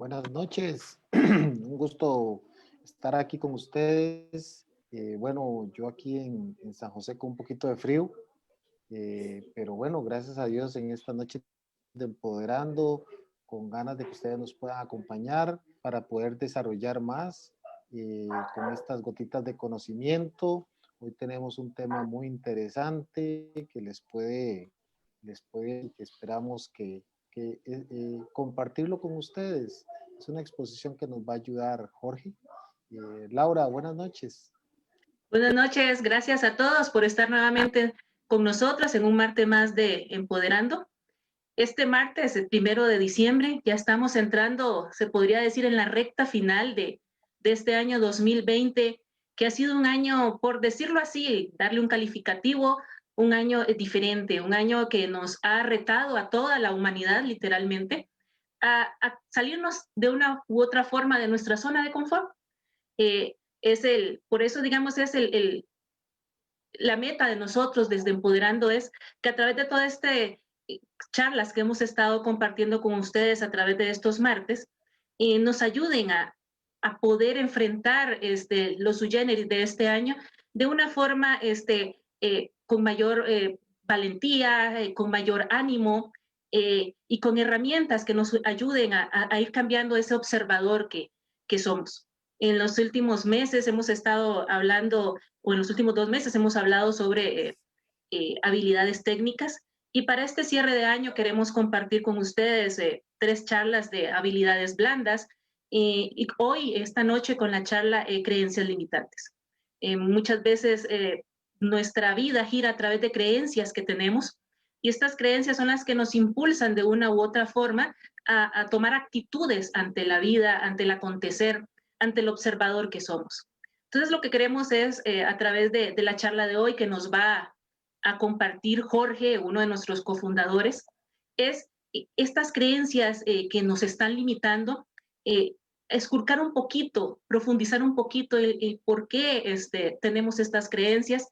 Buenas noches, un gusto estar aquí con ustedes. Bueno, yo aquí en San José con un poquito de frío, pero bueno, gracias a Dios en esta noche de Empoderando, con ganas de que ustedes nos puedan acompañar para poder desarrollar más con estas gotitas de conocimiento. Hoy tenemos un tema muy interesante que que esperamos que compartirlo con ustedes. Es una exposición que nos va a ayudar, Jorge. Laura, buenas noches. Buenas noches, gracias a todos por estar nuevamente con nosotros en un martes más de Empoderando. Este martes, el 1 de diciembre, ya estamos entrando, se podría decir, en la recta final de este año 2020, que ha sido un año, por decirlo así, darle un calificativo, un año diferente, un año que nos ha retado a toda la humanidad, literalmente, a salirnos de una u otra forma de nuestra zona de confort. Por eso, digamos, la meta de nosotros desde Empoderando es que a través de todas estas charlas que hemos estado compartiendo con ustedes a través de estos martes, nos ayuden a poder enfrentar los sui generis de este año de una forma con mayor valentía, con mayor ánimo y con herramientas que nos ayuden a ir cambiando ese observador que somos. En los últimos meses hemos estado hablando, o en los últimos 2 meses hemos hablado sobre habilidades técnicas, y para este cierre de año queremos compartir con ustedes 3 charlas de habilidades blandas, y hoy, esta noche, con la charla creencias limitantes. Muchas veces nuestra vida gira a través de creencias que tenemos, y estas creencias son las que nos impulsan de una u otra forma a tomar actitudes ante la vida, ante el acontecer, ante el observador que somos. Entonces, lo que queremos es, a través de la charla de hoy que nos va a compartir Jorge, uno de nuestros cofundadores, es estas creencias que nos están limitando, esculcar un poquito, profundizar un poquito el por qué tenemos estas creencias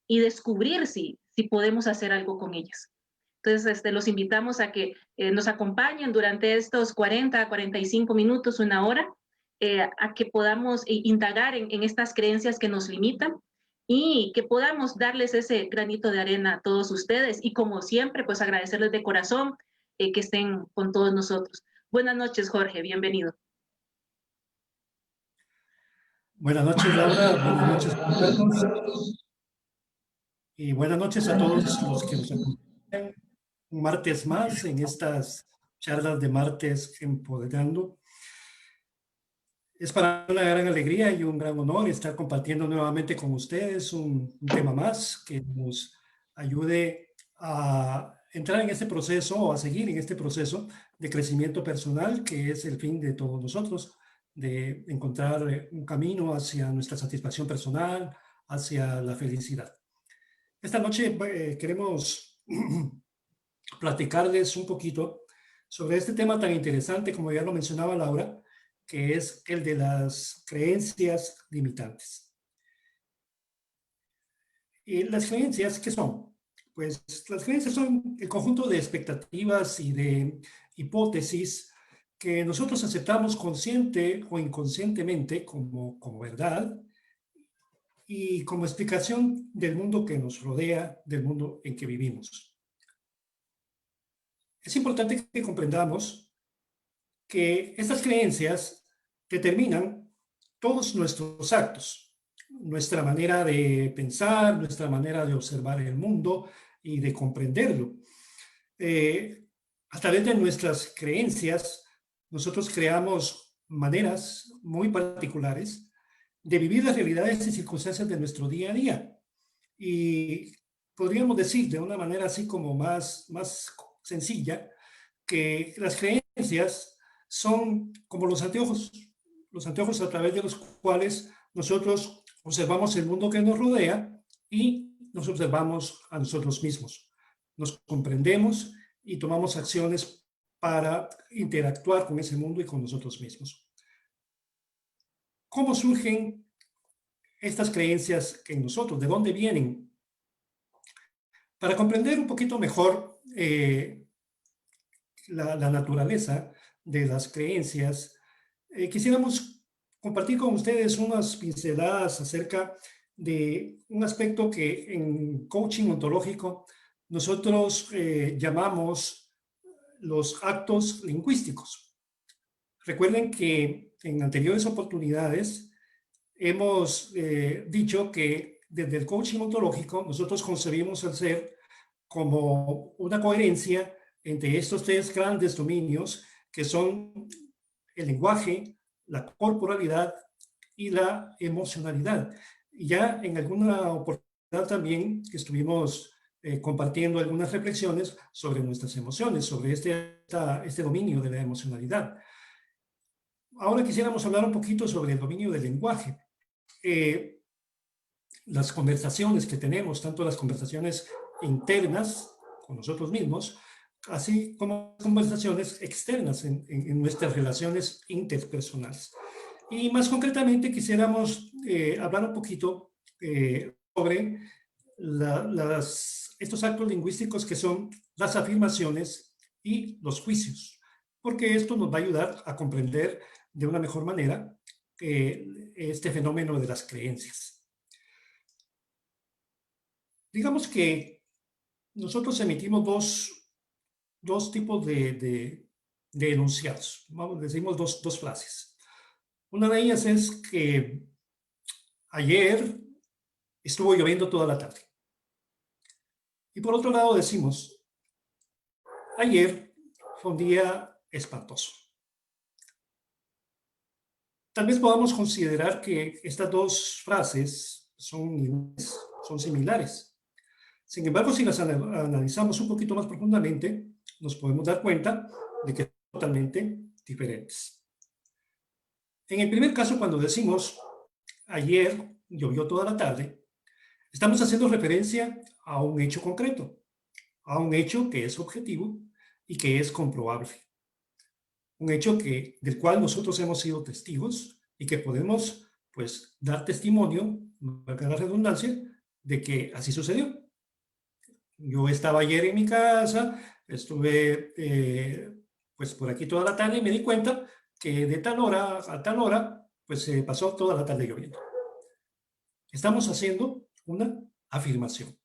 y descubrir si podemos hacer algo con ellas. Entonces, los invitamos a que nos acompañen durante estos 40 a 45 minutos, una hora, a que podamos indagar en estas creencias que nos limitan y que podamos darles ese granito de arena a todos ustedes. Y como siempre, pues agradecerles de corazón que estén con todos nosotros. Buenas noches, Jorge, bienvenido. Buenas noches, Laura. Buenas noches, Carlos. Y buenas noches a todos los que nos acompañan un martes más en estas charlas de martes Empoderando. Es para una gran alegría y un gran honor estar compartiendo nuevamente con ustedes un tema más que nos ayude a entrar en este proceso o a seguir en este proceso de crecimiento personal, que es el fin de todos nosotros, de encontrar un camino hacia nuestra satisfacción personal, hacia la felicidad. Esta noche queremos platicarles un poquito sobre este tema tan interesante, como ya lo mencionaba Laura, que es el de las creencias limitantes. ¿Y las creencias qué son? Pues las creencias son el conjunto de expectativas y de hipótesis que nosotros aceptamos consciente o inconscientemente como verdad y como explicación del mundo que nos rodea, del mundo en que vivimos. Es importante que comprendamos que estas creencias determinan todos nuestros actos, nuestra manera de pensar, nuestra manera de observar el mundo y de comprenderlo. A través de nuestras creencias, nosotros creamos maneras muy particulares de vivir las realidades y circunstancias de nuestro día a día. Y podríamos decir de una manera así como más sencilla, que las creencias son como los anteojos a través de los cuales nosotros observamos el mundo que nos rodea y nos observamos a nosotros mismos. Nos comprendemos y tomamos acciones para interactuar con ese mundo y con nosotros mismos. ¿Cómo surgen estas creencias en nosotros? ¿De dónde vienen? Para comprender un poquito mejor la naturaleza de las creencias, quisiéramos compartir con ustedes unas pinceladas acerca de un aspecto que en coaching ontológico nosotros llamamos los actos lingüísticos. Recuerden que en anteriores oportunidades hemos dicho que desde el coaching ontológico nosotros concebimos el ser como una coherencia entre estos tres grandes dominios que son el lenguaje, la corporalidad y la emocionalidad. Y ya en alguna oportunidad también estuvimos compartiendo algunas reflexiones sobre nuestras emociones, sobre este dominio de la emocionalidad. Ahora quisiéramos hablar un poquito sobre el dominio del lenguaje. Las conversaciones que tenemos, tanto las conversaciones internas con nosotros mismos, así como conversaciones externas en nuestras relaciones interpersonales. Y más concretamente quisiéramos hablar un poquito sobre estos actos lingüísticos que son las afirmaciones y los juicios, porque esto nos va a ayudar a comprender de una mejor manera este fenómeno de las creencias. Digamos que nosotros emitimos dos tipos de enunciados. Decimos dos frases. Una de ellas es que ayer estuvo lloviendo toda la tarde. Y por otro lado decimos, ayer fue un día espantoso. Tal vez podamos considerar que estas dos frases son similares. Sin embargo, si las analizamos un poquito más profundamente, nos podemos dar cuenta de que son totalmente diferentes. En el primer caso, cuando decimos ayer llovió toda la tarde, estamos haciendo referencia a un hecho concreto, a un hecho que es objetivo y que es comprobable. Un hecho del cual nosotros hemos sido testigos y que podemos, pues, dar testimonio, valga la redundancia, de que así sucedió. Yo estaba ayer en mi casa, estuve pues por aquí toda la tarde y me di cuenta que de tal hora a tal hora, pues se pasó toda la tarde lloviendo. Estamos haciendo una afirmación.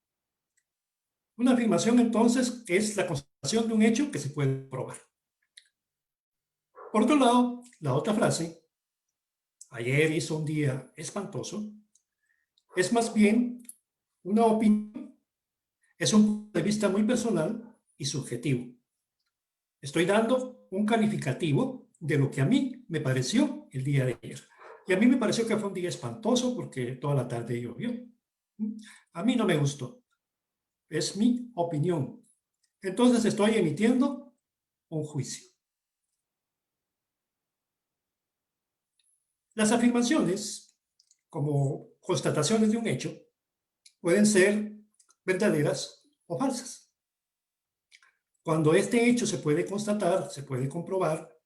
Una afirmación, entonces, es la constatación de un hecho que se puede probar. Por otro lado, la otra frase, ayer hizo un día espantoso, es más bien una opinión. Es un punto de vista muy personal y subjetivo. Estoy dando un calificativo de lo que a mí me pareció el día de ayer. Y a mí me pareció que fue un día espantoso porque toda la tarde llovió. A mí no me gustó. Es mi opinión. Entonces estoy emitiendo un juicio. Las afirmaciones, como constataciones de un hecho, pueden ser verdaderas o falsas. Cuando este hecho se puede constatar, se puede comprobar,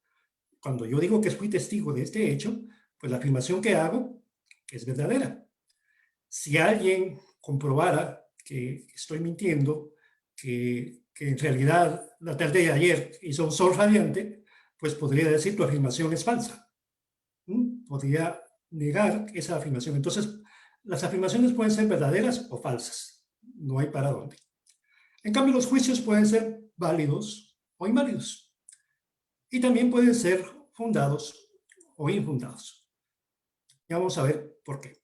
cuando yo digo que fui testigo de este hecho, pues la afirmación que hago es verdadera. Si alguien comprobara que estoy mintiendo, que en realidad la tarde de ayer hizo un sol radiante, pues podría decir tu afirmación es falsa. Podría negar esa afirmación. Entonces, las afirmaciones pueden ser verdaderas o falsas. No hay para dónde. En cambio, los juicios pueden ser válidos o inválidos. Y también pueden ser fundados o infundados. Y vamos a ver por qué.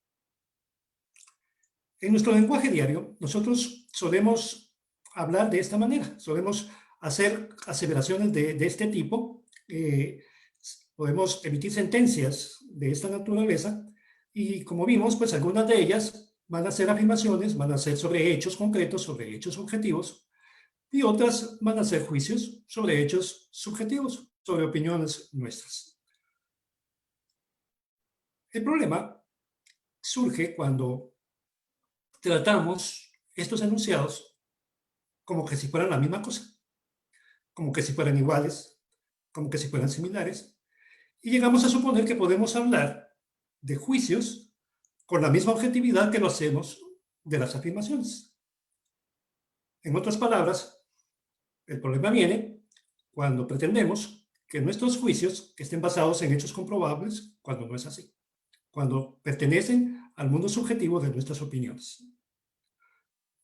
En nuestro lenguaje diario, nosotros solemos hablar de esta manera. Solemos hacer aseveraciones de este tipo. Podemos emitir sentencias de esta naturaleza. Y como vimos, pues algunas de ellas van a ser afirmaciones, van a ser sobre hechos concretos, sobre hechos objetivos, y otras van a ser juicios sobre hechos subjetivos, sobre opiniones nuestras. El problema surge cuando tratamos estos enunciados como que si fueran la misma cosa, como que si fueran iguales, como que si fueran similares, y llegamos a suponer que podemos hablar de juicios con la misma objetividad que lo hacemos de las afirmaciones. En otras palabras, el problema viene cuando pretendemos que nuestros juicios estén basados en hechos comprobables cuando no es así, cuando pertenecen al mundo subjetivo de nuestras opiniones.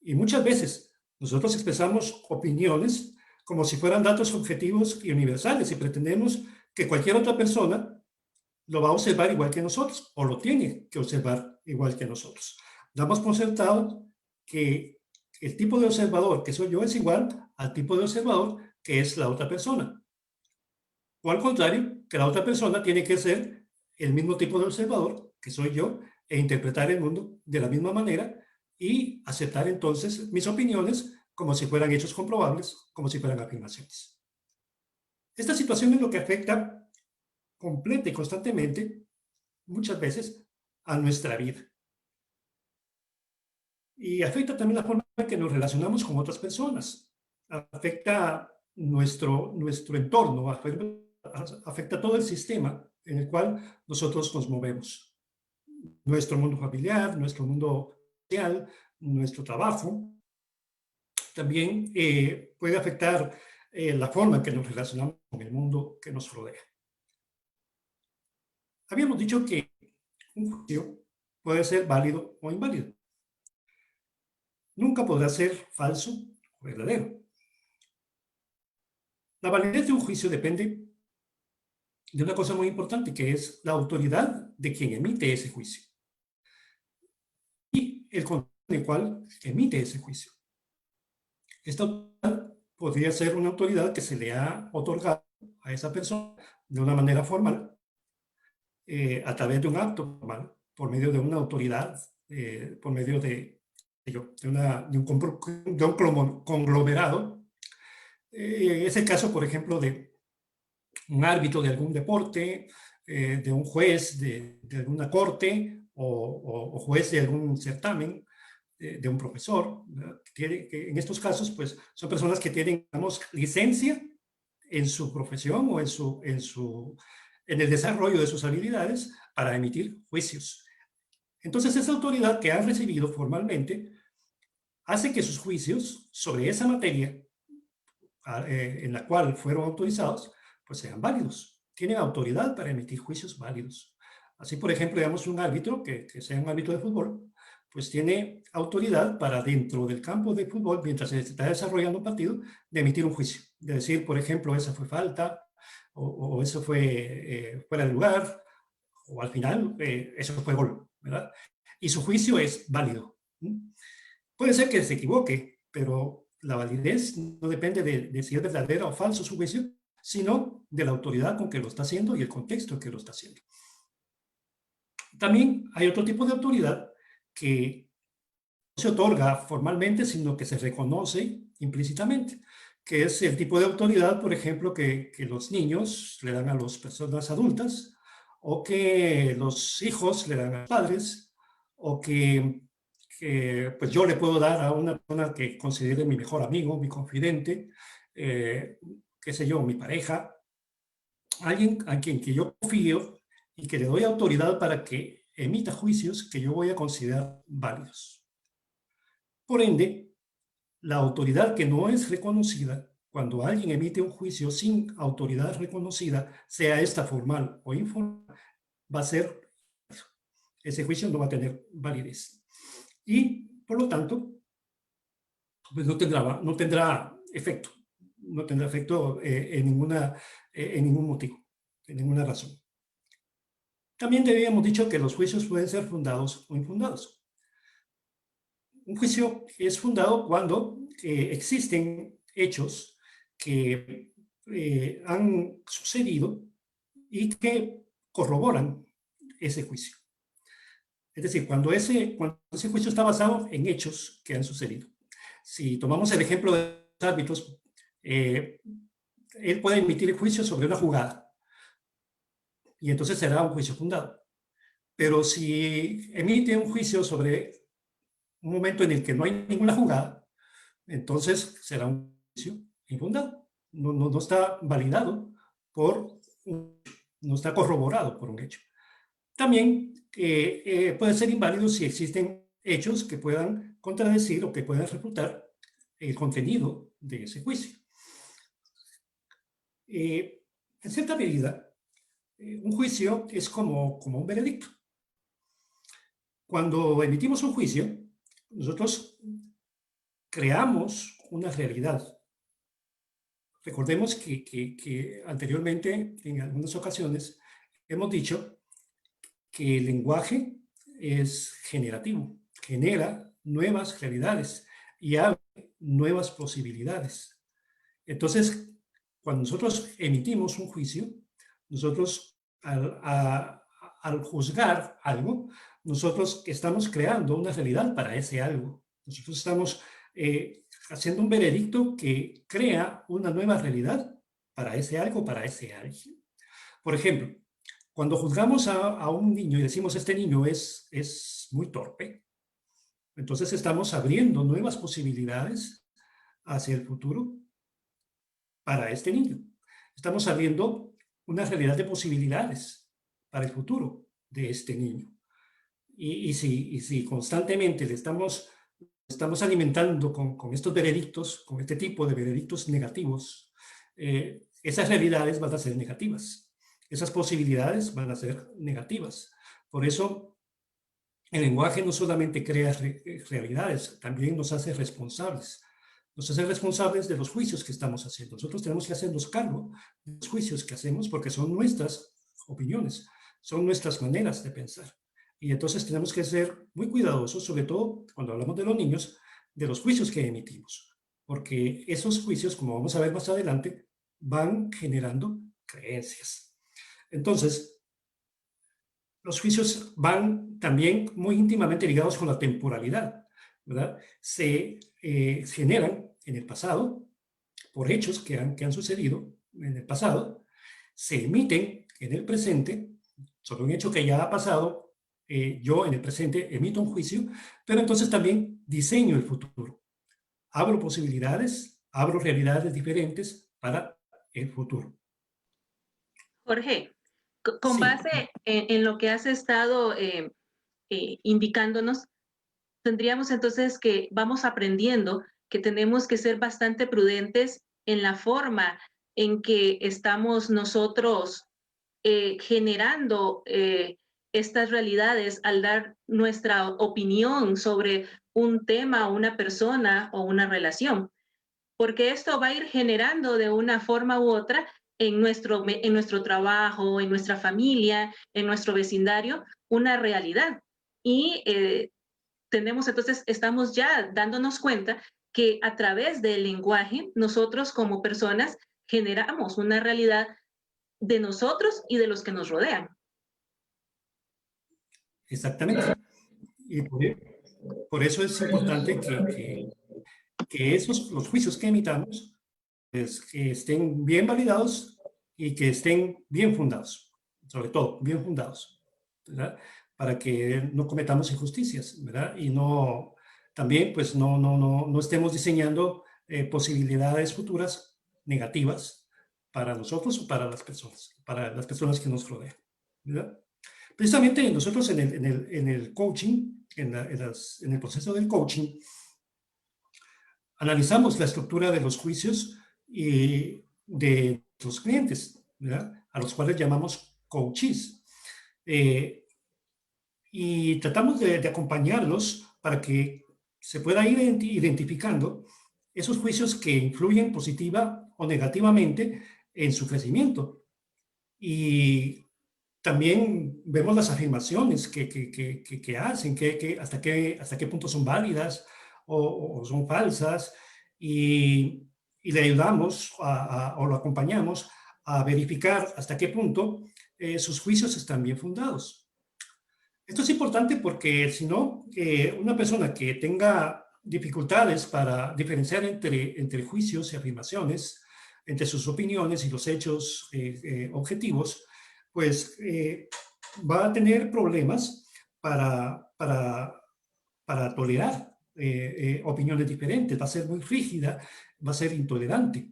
Y muchas veces nosotros expresamos opiniones como si fueran datos objetivos y universales y pretendemos que cualquier otra persona lo va a observar igual que nosotros o lo tiene que observar igual que nosotros. Damos por sentado que el tipo de observador que soy yo es igual al tipo de observador que es la otra persona. O al contrario, que la otra persona tiene que ser el mismo tipo de observador que soy yo e interpretar el mundo de la misma manera y aceptar entonces mis opiniones como si fueran hechos comprobables, como si fueran afirmaciones. Esta situación es lo que afecta completa y constantemente, muchas veces, a nuestra vida. Y afecta también la forma en que nos relacionamos con otras personas. Afecta nuestro entorno, afecta todo el sistema en el cual nosotros nos movemos. Nuestro mundo familiar, nuestro mundo social, nuestro trabajo. También puede afectar la forma en que nos relacionamos con el mundo que nos rodea. Habíamos dicho que un juicio puede ser válido o inválido. Nunca podrá ser falso o verdadero. La validez de un juicio depende de una cosa muy importante, que es la autoridad de quien emite ese juicio y el contexto en el cual emite ese juicio. Esta autoridad podría ser una autoridad que se le ha otorgado a esa persona de una manera formal, a través de un acto formal, por medio de una autoridad, por medio de un conglomerado. Es el caso, por ejemplo, de un árbitro de algún deporte, de un juez de alguna corte o juez de algún certamen, de un profesor, que en estos casos pues, son personas que tienen, digamos, licencia en su profesión o en el desarrollo de sus habilidades para emitir juicios. Entonces, esa autoridad que han recibido formalmente hace que sus juicios sobre esa materia en la cual fueron autorizados, pues sean válidos. Tienen autoridad para emitir juicios válidos. Así, por ejemplo, digamos un árbitro, que sea un árbitro de fútbol, pues tiene autoridad para dentro del campo de fútbol, mientras se está desarrollando un partido, de emitir un juicio. De decir, por ejemplo, esa fue falta, o eso fue fuera de lugar, o al final eso fue gol, ¿verdad? Y su juicio es válido. Puede ser que se equivoque, pero la validez no depende de si es verdadero o falso su juicio, sino de la autoridad con que lo está haciendo y el contexto en que lo está haciendo. También hay otro tipo de autoridad que no se otorga formalmente, sino que se reconoce implícitamente, que es el tipo de autoridad, por ejemplo, que los niños le dan a las personas adultas, o que los hijos le dan a los padres, o que pues yo le puedo dar a una persona que considere mi mejor amigo, mi confidente, qué sé yo, mi pareja, alguien a quien que yo confío y que le doy autoridad para que emita juicios que yo voy a considerar válidos. Por ende, la autoridad que no es reconocida, cuando alguien emite un juicio sin autoridad reconocida, sea esta formal o informal, va a ser, ese juicio no va a tener validez. Y, por lo tanto, pues no tendrá efecto en ningún motivo, en ninguna razón. También habíamos dicho que los juicios pueden ser fundados o infundados. Un juicio es fundado cuando existen hechos que han sucedido y que corroboran ese juicio. Es decir, cuando ese juicio está basado en hechos que han sucedido. Si tomamos el ejemplo de los árbitros, él puede emitir juicio sobre una jugada y entonces será un juicio fundado. Pero si emite un juicio sobre un momento en el que no hay ninguna jugada, entonces será un juicio infundado. No está validado no está corroborado por un hecho. También puede ser inválido si existen hechos que puedan contradecir o que puedan refutar el contenido de ese juicio. en cierta medida, un juicio es como un veredicto. Cuando emitimos un juicio, nosotros creamos una realidad. Recordemos que anteriormente, en algunas ocasiones, hemos dicho que el lenguaje es generativo, genera nuevas realidades y abre nuevas posibilidades. Entonces, cuando nosotros emitimos un juicio, nosotros al juzgar algo, nosotros estamos creando una realidad para ese algo. Nosotros estamos haciendo un veredicto que crea una nueva realidad para ese algo, para ese alguien. Por ejemplo, cuando juzgamos a un niño y decimos este niño es muy torpe, entonces estamos abriendo nuevas posibilidades hacia el futuro para este niño. Estamos abriendo una realidad de posibilidades para el futuro de este niño. Y si constantemente le estamos alimentando con estos veredictos, con este tipo de veredictos negativos, esas realidades van a ser negativas. Esas posibilidades van a ser negativas. Por eso, el lenguaje no solamente crea realidades, también nos hace responsables. Nos hace responsables de los juicios que estamos haciendo. Nosotros tenemos que hacernos cargo de los juicios que hacemos porque son nuestras opiniones, son nuestras maneras de pensar. Y entonces tenemos que ser muy cuidadosos, sobre todo cuando hablamos de los niños, de los juicios que emitimos. Porque esos juicios, como vamos a ver más adelante, van generando creencias. Entonces, los juicios van también muy íntimamente ligados con la temporalidad, ¿verdad? Se generan en el pasado por hechos que han sucedido en el pasado, se emiten en el presente sobre un hecho que ya ha pasado. Yo en el presente emito un juicio, pero entonces también diseño el futuro. Abro posibilidades, abro realidades diferentes para el futuro. Jorge, con Sí. base en lo que has estado indicándonos, tendríamos entonces que vamos aprendiendo que tenemos que ser bastante prudentes en la forma en que estamos nosotros generando estas realidades al dar nuestra opinión sobre un tema, una persona o una relación, porque esto va a ir generando de una forma u otra en nuestro trabajo, en nuestra familia, en nuestro vecindario, una realidad. Y entonces, estamos ya dándonos cuenta que a través del lenguaje, nosotros como personas generamos una realidad de nosotros y de los que nos rodean. Exactamente. Y por eso es importante que los juicios que emitamos pues, que estén bien validados y que estén bien fundados, sobre todo bien fundados, ¿verdad? Para que no cometamos injusticias, ¿verdad? Y no, también pues no estemos diseñando posibilidades futuras negativas para nosotros o para las personas que nos rodean, ¿verdad? Precisamente nosotros en el coaching, en el proceso del coaching, analizamos la estructura de los juicios y de los clientes, ¿verdad? A los cuales llamamos coaches. Y tratamos de acompañarlos para que se pueda ir identificando esos juicios que influyen positiva o negativamente en su crecimiento. Y también vemos las afirmaciones que hacen, hasta qué punto son válidas o son falsas, y le ayudamos o lo acompañamos a verificar hasta qué punto sus juicios están bien fundados. Esto es importante porque si no, una persona que tenga dificultades para diferenciar entre juicios y afirmaciones, entre sus opiniones y los hechos objetivos, pues va a tener problemas para tolerar opiniones diferentes, va a ser muy rígida, va a ser intolerante.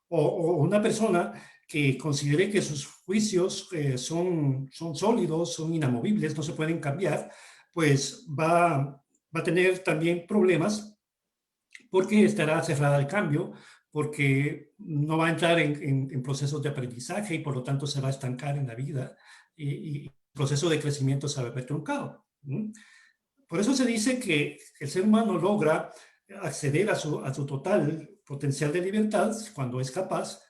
O una persona que considere que sus juicios son sólidos, son inamovibles, no se pueden cambiar, pues va a tener también problemas porque estará cerrada al cambio, porque no va a entrar en procesos de aprendizaje y por lo tanto se va a estancar en la vida y el proceso de crecimiento se va a ver truncado. Por eso se dice que el ser humano logra acceder a su total potencial de libertad cuando es capaz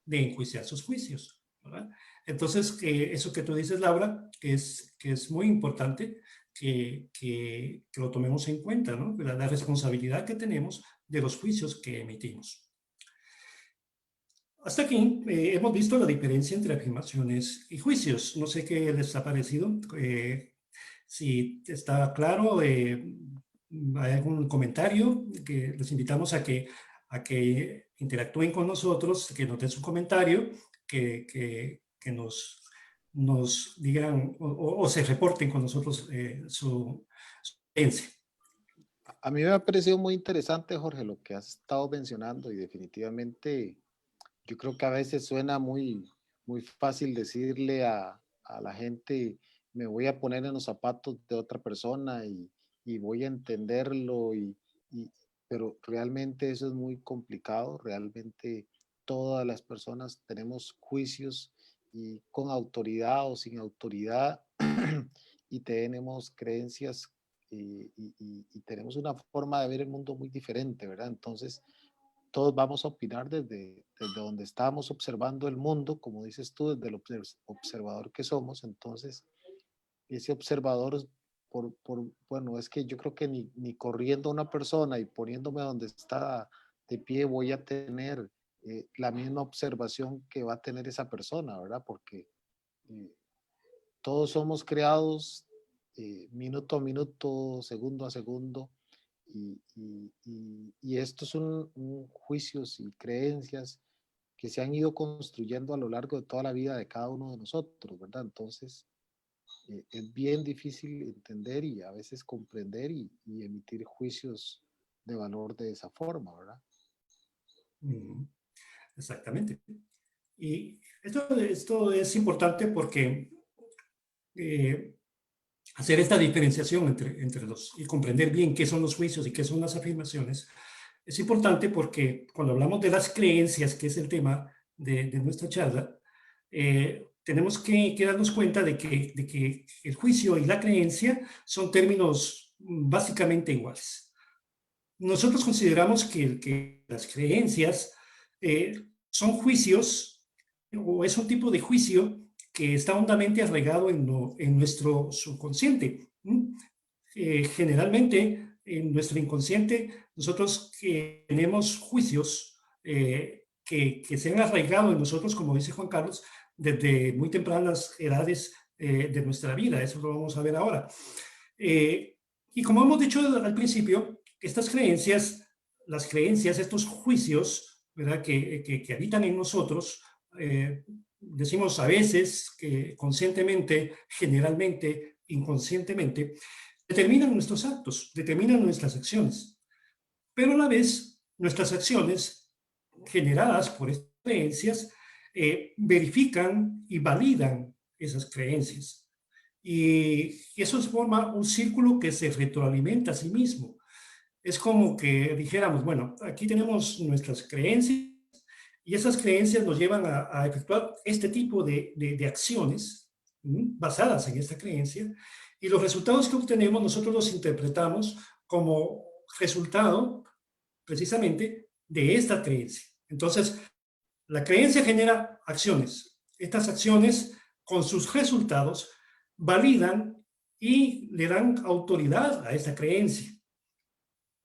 de enjuiciar sus juicios, ¿verdad? Entonces, eso que tú dices, Laura, que es muy importante que lo tomemos en cuenta, ¿no? La responsabilidad que tenemos de los juicios que emitimos. Hasta aquí hemos visto la diferencia entre afirmaciones y juicios. No sé qué les ha parecido. Si está claro, hay algún comentario, que les invitamos a que interactúen con nosotros, que nos den su comentario, que nos digan o se reporten con nosotros su experiencia. A mí me ha parecido muy interesante, Jorge, lo que has estado mencionando y definitivamente yo creo que a veces suena muy fácil decirle a la gente, me voy a poner en los zapatos de otra persona y voy a entenderlo, pero realmente eso es muy complicado. Realmente todas las personas tenemos juicios y con autoridad o sin autoridad y tenemos creencias y tenemos una forma de ver el mundo muy diferente, ¿verdad? Entonces, todos vamos a opinar desde donde estamos observando el mundo, como dices tú, desde el observador que somos. Entonces, ese observador, bueno, es que yo creo que ni corriendo a una persona y poniéndome donde está de pie voy a tener la misma observación que va a tener esa persona, ¿verdad? Porque eh, todos somos creados minuto a minuto, segundo a segundo, y estos son juicios y creencias que se han ido construyendo a lo largo de toda la vida de cada uno de nosotros, ¿verdad? Entonces, es bien difícil entender y a veces comprender y emitir juicios de valor de esa forma, ¿verdad? Exactamente. Y esto es importante porque hacer esta diferenciación entre los y comprender bien qué son los juicios y qué son las afirmaciones es importante porque cuando hablamos de las creencias, que es el tema de nuestra charla, tenemos que darnos cuenta de que el juicio y la creencia son términos básicamente iguales. Nosotros consideramos que las creencias son juicios o es un tipo de juicio que está hondamente arraigado en nuestro subconsciente. Generalmente, en nuestro inconsciente, nosotros tenemos juicios que se han arraigado en nosotros, como dice Juan Carlos, desde muy tempranas edades de nuestra vida. Eso lo vamos a ver ahora. Y como hemos dicho al principio, estas creencias, las creencias, estos juicios, ¿verdad? Que habitan en nosotros, decimos a veces que conscientemente, generalmente, inconscientemente, determinan nuestros actos, determinan nuestras acciones. Pero a la vez, nuestras acciones generadas por estas creencias verifican y validan esas creencias. Y eso forma un círculo que se retroalimenta a sí mismo. Es como que dijéramos, bueno, aquí tenemos nuestras creencias y esas creencias nos llevan a efectuar este tipo de acciones basadas en esta creencia, y los resultados que obtenemos nosotros los interpretamos como resultado precisamente de esta creencia. Entonces, la creencia genera acciones. Estas acciones, con sus resultados, validan y le dan autoridad a esta creencia.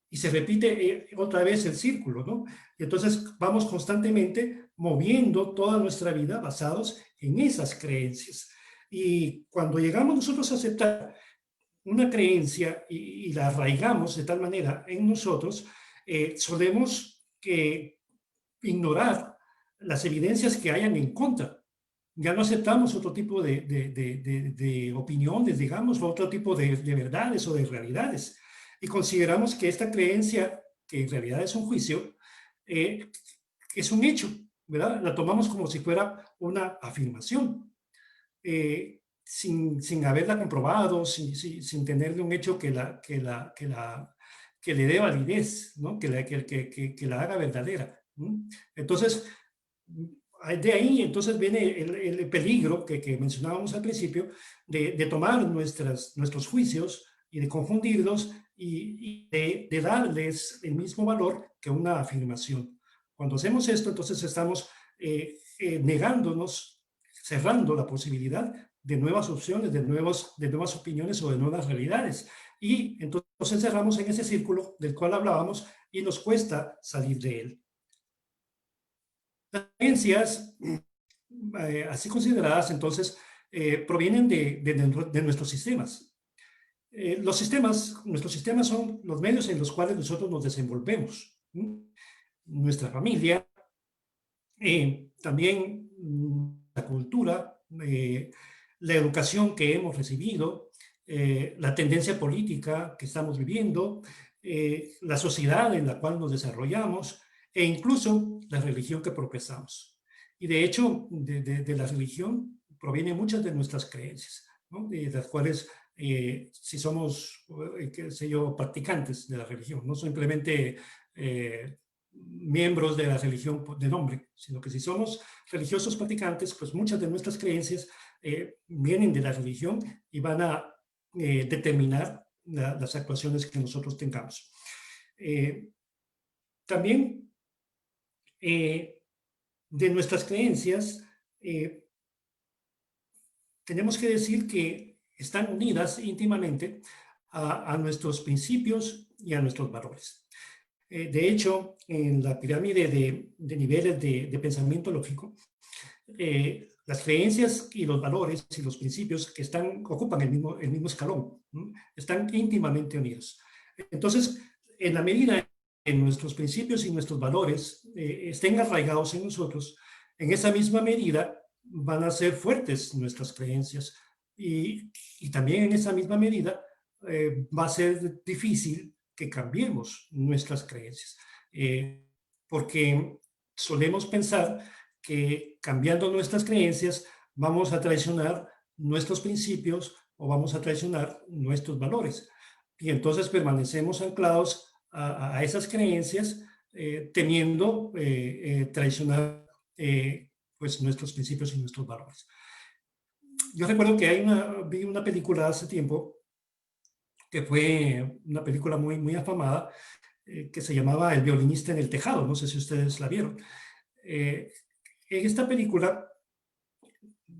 Y se repite otra vez el círculo, ¿no? Y entonces vamos constantemente moviendo toda nuestra vida basados en esas creencias. Y cuando llegamos nosotros a aceptar una creencia y la arraigamos de tal manera en nosotros, solemos ignorar las evidencias que hayan en contra. Ya no aceptamos otro tipo de opiniones, digamos, o otro tipo de verdades o de realidades. Y consideramos que esta creencia, que en realidad es un juicio, es un hecho, ¿verdad? La tomamos como si fuera una afirmación, sin haberla comprobado, sin tenerle un hecho que le dé validez, ¿no? Que la haga verdadera. Entonces, de ahí entonces viene el peligro que mencionábamos al principio de tomar nuestros juicios y de confundirlos y de darles el mismo valor que una afirmación. Cuando hacemos esto, entonces estamos negándonos, cerrando la posibilidad de nuevas opciones, de nuevas opiniones o de nuevas realidades. Y entonces nos encerramos en ese círculo del cual hablábamos y nos cuesta salir de él. Las creencias, así consideradas, entonces, provienen de nuestros sistemas. Nuestros sistemas son los medios en los cuales nosotros nos desenvolvemos. Nuestra familia, también la cultura, la educación que hemos recibido, la tendencia política que estamos viviendo, la sociedad en la cual nos desarrollamos e incluso la religión que profesamos. Y de hecho, de la religión provienen muchas de nuestras creencias, ¿no? De las cuales, si somos, qué sé yo, practicantes de la religión, no simplemente miembros de la religión de nombre, sino que si somos religiosos practicantes, pues muchas de nuestras creencias vienen de la religión y van a determinar las actuaciones que nosotros tengamos. También de nuestras creencias, tenemos que decir que están unidas íntimamente a nuestros principios y a nuestros valores. De hecho, en la pirámide de niveles de pensamiento lógico, las creencias y los valores y los principios que ocupan el mismo escalón, ¿no? Están íntimamente unidos. Entonces, en la medida en nuestros principios y nuestros valores estén arraigados en nosotros, en esa misma medida van a ser fuertes nuestras creencias y también en esa misma medida va a ser difícil que cambiemos nuestras creencias, porque solemos pensar que cambiando nuestras creencias vamos a traicionar nuestros principios o vamos a traicionar nuestros valores. Y entonces permanecemos anclados a esas creencias temiendo traicionar pues nuestros principios y nuestros valores. Yo recuerdo que vi una película hace tiempo que fue una película muy afamada que se llamaba El violinista en el tejado. No sé si ustedes la vieron. En esta película,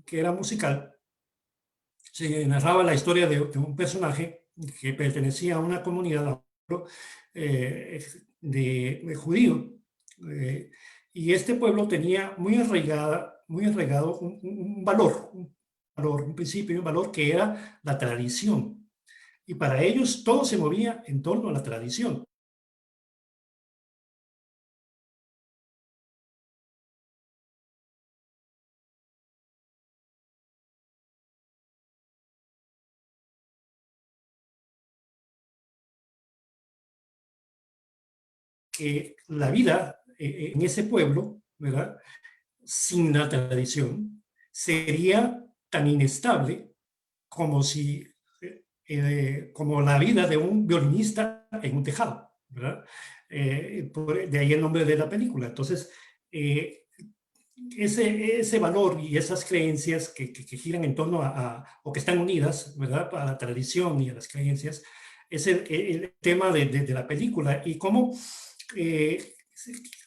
que era musical, se narraba la historia de un personaje que pertenecía a una comunidad de judío. Y este pueblo tenía muy arraigado un valor, un principio y un valor que era la tradición. Y para ellos todo se movía en torno a la tradición. Que la vida en ese pueblo, ¿verdad?, sin la tradición, sería tan inestable como como la vida de un violinista en un tejado, ¿verdad? De ahí el nombre de la película. Entonces, ese valor y esas creencias que giran en torno o que están unidas, ¿verdad?, a la tradición y a las creencias, es el tema de la película y cómo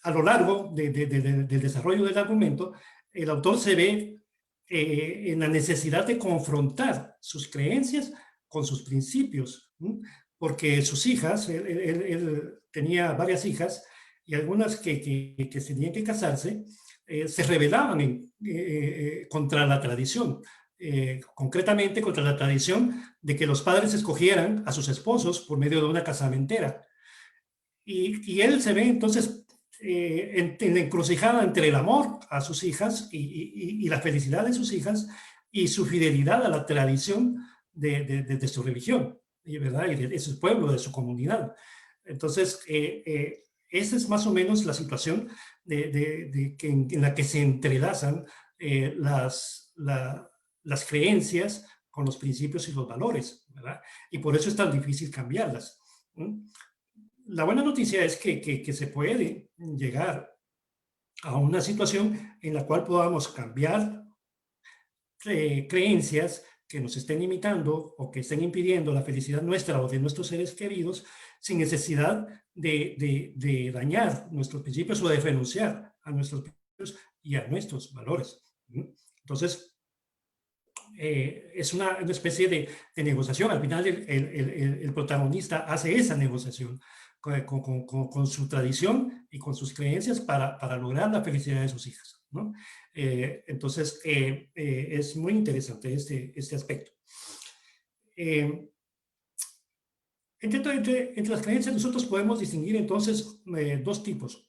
a lo largo del desarrollo del argumento, el autor se ve en la necesidad de confrontar sus creencias con sus principios, ¿sí? Porque sus hijas, él tenía varias hijas y algunas que tenían que casarse, se rebelaban contra la tradición, concretamente contra la tradición de que los padres escogieran a sus esposos por medio de una casamentera. Y él se ve entonces en la encrucijada entre el amor a sus hijas y la felicidad de sus hijas y su fidelidad a la tradición de su religión, ¿verdad? Y de su pueblo, de su comunidad. Entonces, esa es más o menos la situación en la que se entrelazan las creencias con los principios y los valores, ¿verdad? Y por eso es tan difícil cambiarlas. La buena noticia es que se puede llegar a una situación en la cual podamos cambiar creencias que nos estén limitando o que estén impidiendo la felicidad nuestra o de nuestros seres queridos, sin necesidad de dañar nuestros principios o de renunciar a nuestros principios y a nuestros valores. Entonces, es una especie de negociación. Al final, el protagonista hace esa negociación con su tradición y con sus creencias para lograr la felicidad de sus hijas, ¿no? Entonces, es muy interesante este aspecto. Entre las creencias nosotros podemos distinguir entonces dos tipos.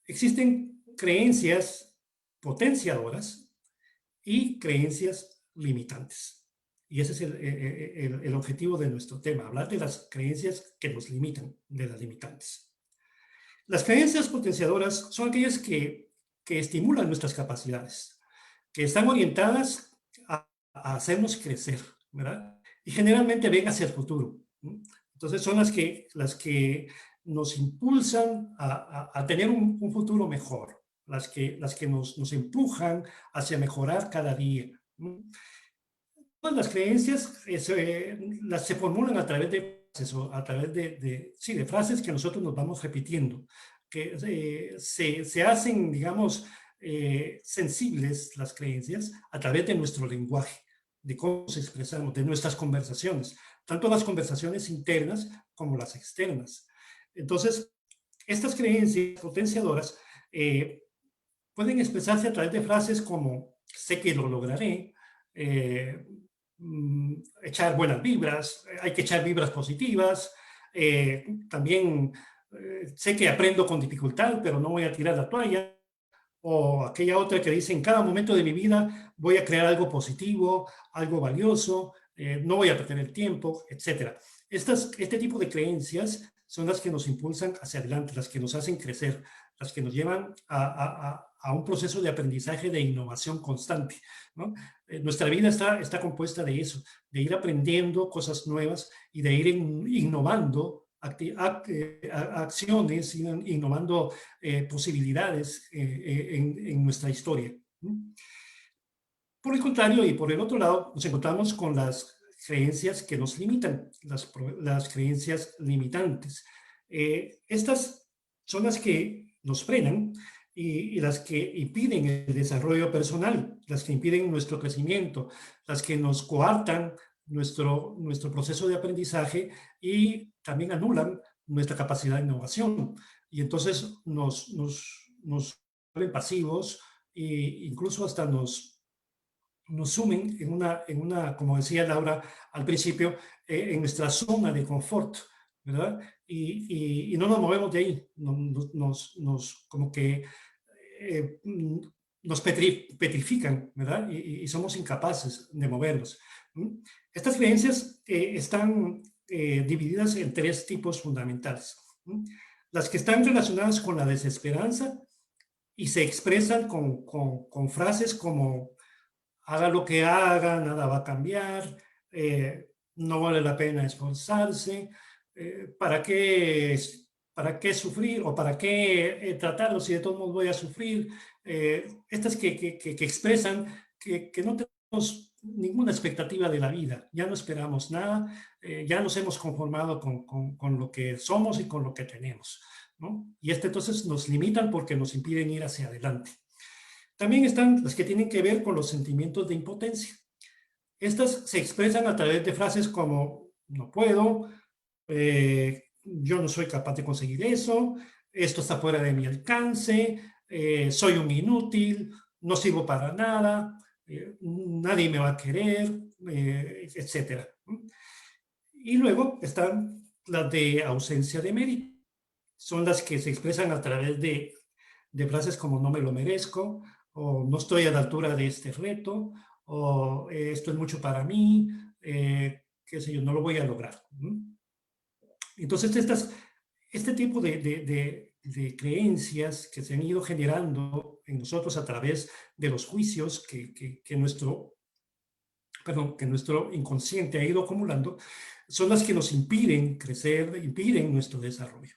Existen creencias potenciadoras y creencias limitantes. Y ese es el objetivo de nuestro tema, hablar de las creencias que nos limitan, de las limitantes. Las creencias potenciadoras son aquellas que estimulan nuestras capacidades, que están orientadas a hacernos crecer, ¿verdad? Y generalmente ven hacia el futuro, ¿no? Entonces son las que nos impulsan a tener un futuro mejor, las que nos empujan hacia mejorar cada día, ¿no? Todas las creencias se formulan a través de frases que nosotros nos vamos repitiendo, que se hacen, digamos, sensibles las creencias a través de nuestro lenguaje, de cómo nos expresamos, de nuestras conversaciones, tanto las conversaciones internas como las externas. Entonces, estas creencias potenciadoras pueden expresarse a través de frases como sé que lo lograré, echar buenas vibras, hay que echar vibras positivas, también sé que aprendo con dificultad, pero no voy a tirar la toalla, o aquella otra que dice en cada momento de mi vida voy a crear algo positivo, algo valioso, no voy a perder el tiempo, etc. Este tipo de creencias son las que nos impulsan hacia adelante, las que nos hacen crecer, las que nos llevan a un proceso de aprendizaje, de innovación constante, ¿no? Nuestra vida está compuesta de eso, de ir aprendiendo cosas nuevas y de ir innovando acciones, innovando posibilidades en nuestra historia. Por el contrario, y por el otro lado, nos encontramos con las creencias que nos limitan, las creencias limitantes. Estas son las que nos frenan y las que impiden el desarrollo personal, las que impiden nuestro crecimiento, las que nos coartan nuestro proceso de aprendizaje y también anulan nuestra capacidad de innovación. Y entonces nos vuelven pasivos e incluso hasta nos sumen en una, como decía Laura al principio, en nuestra zona de confort, ¿verdad? Y no nos movemos de ahí, como que nos petrifican, ¿verdad? Y somos incapaces de movernos. Estas creencias están divididas en tres tipos fundamentales. Las que están relacionadas con la desesperanza y se expresan con frases como haga lo que haga, nada va a cambiar, no vale la pena esforzarse, ¿para qué sufrir o para qué tratarlo si de todos modos voy a sufrir? Estas que expresan que no tenemos ninguna expectativa de la vida, ya no esperamos nada, ya nos hemos conformado con lo que somos y con lo que tenemos, ¿no? Y entonces nos limitan porque nos impiden ir hacia adelante. También están las que tienen que ver con los sentimientos de impotencia. Estas se expresan a través de frases como no puedo, yo no soy capaz de conseguir eso, esto está fuera de mi alcance, soy un inútil, no sirvo para nada, nadie me va a querer, etc. Y luego están las de ausencia de mérito. Son las que se expresan a través de frases como no me lo merezco, o no estoy a la altura de este reto, o esto es mucho para mí, qué sé yo, no lo voy a lograr. Entonces, este tipo de creencias que se han ido generando en nosotros a través de los juicios que nuestro inconsciente ha ido acumulando, son las que nos impiden crecer, impiden nuestro desarrollo.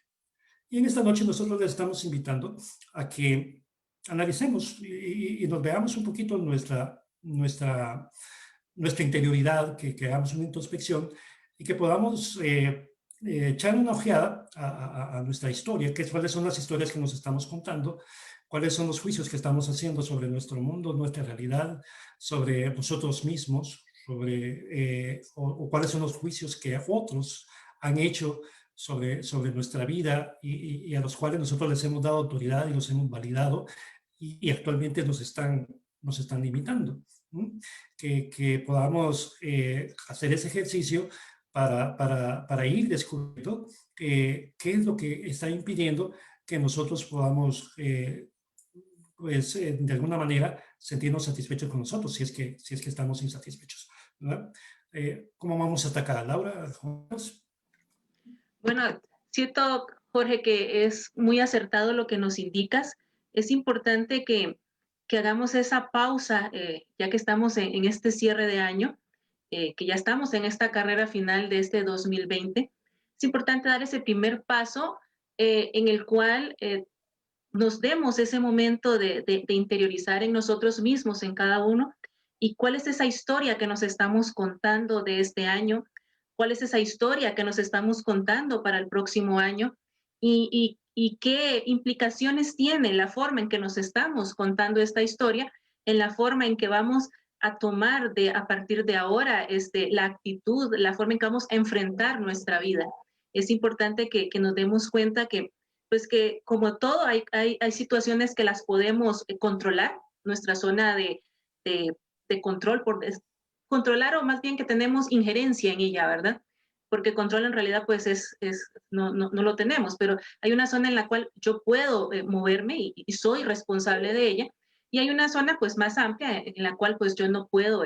Y en esta noche nosotros les estamos invitando a que analicemos y nos veamos un poquito nuestra interioridad, que hagamos una introspección y que podamos echar una ojeada a nuestra historia, cuáles son las historias que nos estamos contando, cuáles son los juicios que estamos haciendo sobre nuestro mundo, nuestra realidad, sobre nosotros mismos, o cuáles son los juicios que otros han hecho sobre nuestra vida y a los cuales nosotros les hemos dado autoridad y los hemos validado y actualmente nos están limitando. Que podamos hacer ese ejercicio para ir descubriendo qué es lo que está impidiendo que nosotros podamos, pues, de alguna manera, sentirnos satisfechos con nosotros, si es que estamos insatisfechos, ¿verdad? ¿Cómo vamos a atacar, Laura? Bueno, siento, Jorge, que es muy acertado lo que nos indicas. Es importante que hagamos esa pausa, ya que estamos en este cierre de año, que ya estamos en esta carrera final de este 2020. Es importante dar ese primer paso en el cual nos demos ese momento de interiorizar en nosotros mismos, en cada uno, y cuál es esa historia que nos estamos contando de este año, cuál es esa historia que nos estamos contando para el próximo año y qué implicaciones tiene la forma en que nos estamos contando esta historia, en la forma en que vamos a tomar a partir de ahora la actitud, la forma en que vamos a enfrentar nuestra vida. Es importante que nos demos cuenta que pues que como todo hay situaciones que las podemos controlar, nuestra zona de control, controlar o más bien que tenemos injerencia en ella, ¿verdad? Porque control en realidad pues no lo tenemos, pero hay una zona en la cual yo puedo moverme y soy responsable de ella, y hay una zona pues más amplia en la cual pues yo no puedo,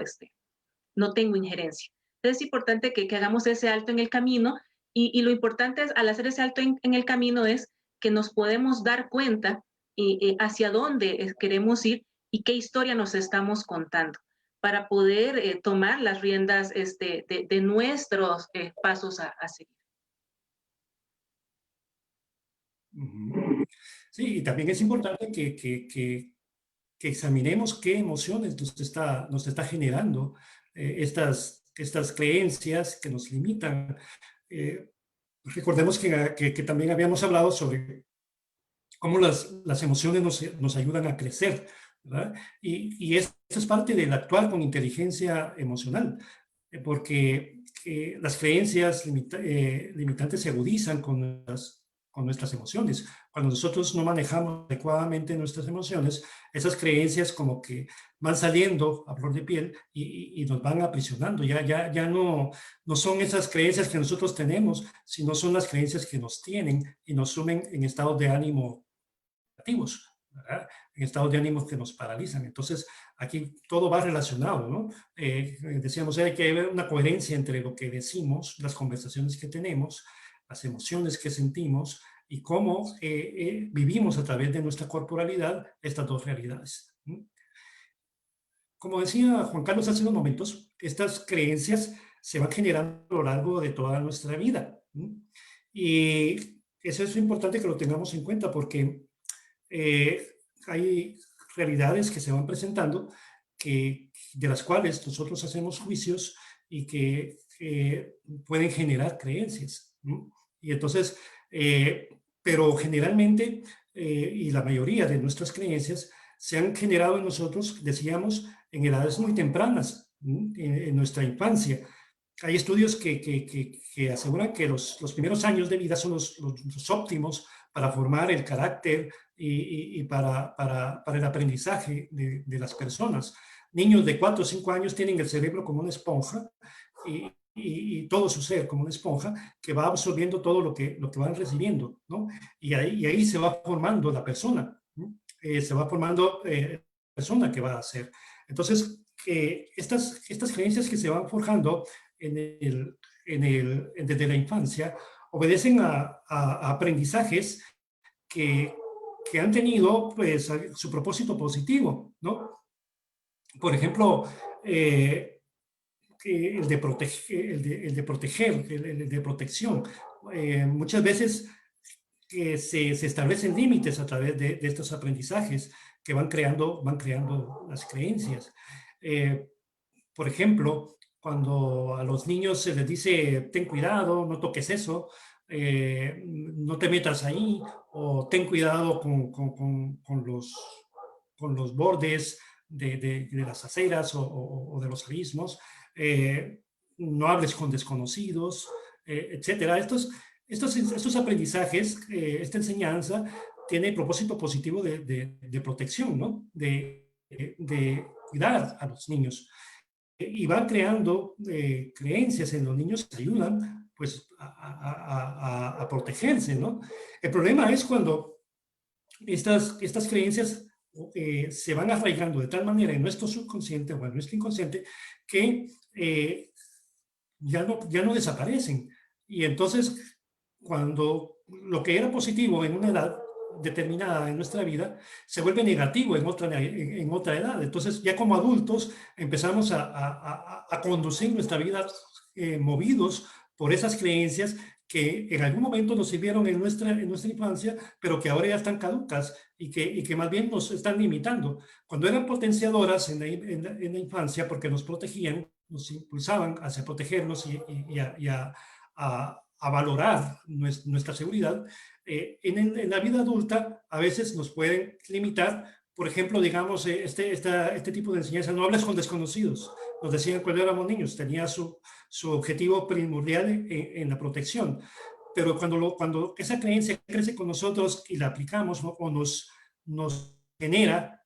no tengo injerencia. Entonces es importante que hagamos ese alto en el camino y lo importante es, al hacer ese alto en el camino es que nos podemos dar cuenta hacia dónde queremos ir y qué historia nos estamos contando para poder tomar las riendas de nuestros pasos a seguir. Sí, y también es importante que examinemos qué emociones nos está generando estas creencias que nos limitan. Recordemos que también habíamos hablado sobre cómo las emociones nos ayudan a crecer, ¿verdad? Y esto es parte del actuar con inteligencia emocional, porque las creencias limitantes se agudizan con nuestras emociones. Cuando nosotros no manejamos adecuadamente nuestras emociones, esas creencias como que van saliendo a flor de piel y nos van aprisionando. Ya no son esas creencias que nosotros tenemos, sino son las creencias que nos tienen y nos sumen en estados de ánimo negativos, ¿verdad? En estados de ánimo que nos paralizan. Entonces, aquí todo va relacionado, ¿no? Decíamos, hay que haber una coherencia entre lo que decimos, las conversaciones que tenemos, las emociones que sentimos y cómo vivimos a través de nuestra corporalidad estas dos realidades. Como decía Juan Carlos hace unos momentos, estas creencias se van generando a lo largo de toda nuestra vida. Y eso es importante que lo tengamos en cuenta porque hay realidades que se van presentando de las cuales nosotros hacemos juicios y que pueden generar creencias, ¿no? Y entonces, pero generalmente, y la mayoría de nuestras creencias se han generado en nosotros, decíamos, en edades muy tempranas, en nuestra infancia. Hay estudios que aseguran que los primeros años de vida son los óptimos para formar el carácter y para el aprendizaje de las personas. Niños de 4 o 5 años tienen el cerebro como una esponja y todo su ser como una esponja que va absorbiendo todo lo que van recibiendo, ¿no? Y ahí se va formando la persona, ¿no? Se va formando la persona que va a ser. Entonces, estas creencias que se van forjando desde la infancia obedecen a aprendizajes que han tenido pues, su propósito positivo, ¿no? Por ejemplo, el de proteger, el de protección. Muchas veces se establecen límites a través de estos aprendizajes que van creando las creencias. Por ejemplo, cuando a los niños se les dice, ten cuidado, no toques eso, no te metas ahí, o ten cuidado con los bordes de las aceras o de los no hables con desconocidos, etcétera. Estos aprendizajes, esta enseñanza, tiene propósito positivo de protección, ¿no? De cuidar a los niños. Y van creando creencias en los niños que ayudan pues, a protegerse, ¿no? El problema es cuando estas creencias se van arraigando de tal manera en nuestro subconsciente o en nuestro inconsciente que ya no desaparecen. Y entonces, cuando lo que era positivo en una edad determinada en nuestra vida se vuelve negativo en otra edad. Entonces, ya como adultos empezamos a conducir nuestra vida movidos por esas creencias que en algún momento nos sirvieron en nuestra infancia, pero que ahora ya están caducas y que más bien nos están limitando. Cuando eran potenciadoras en la infancia, porque nos protegían, nos impulsaban hacia protegernos y a valorar nuestra seguridad, en la vida adulta a veces nos pueden limitar. Por ejemplo, digamos, este tipo de enseñanza, no hables con desconocidos. Nos decían cuando éramos niños, tenía su objetivo primordial en la protección. Pero cuando esa creencia crece con nosotros y la aplicamos, ¿no? O nos genera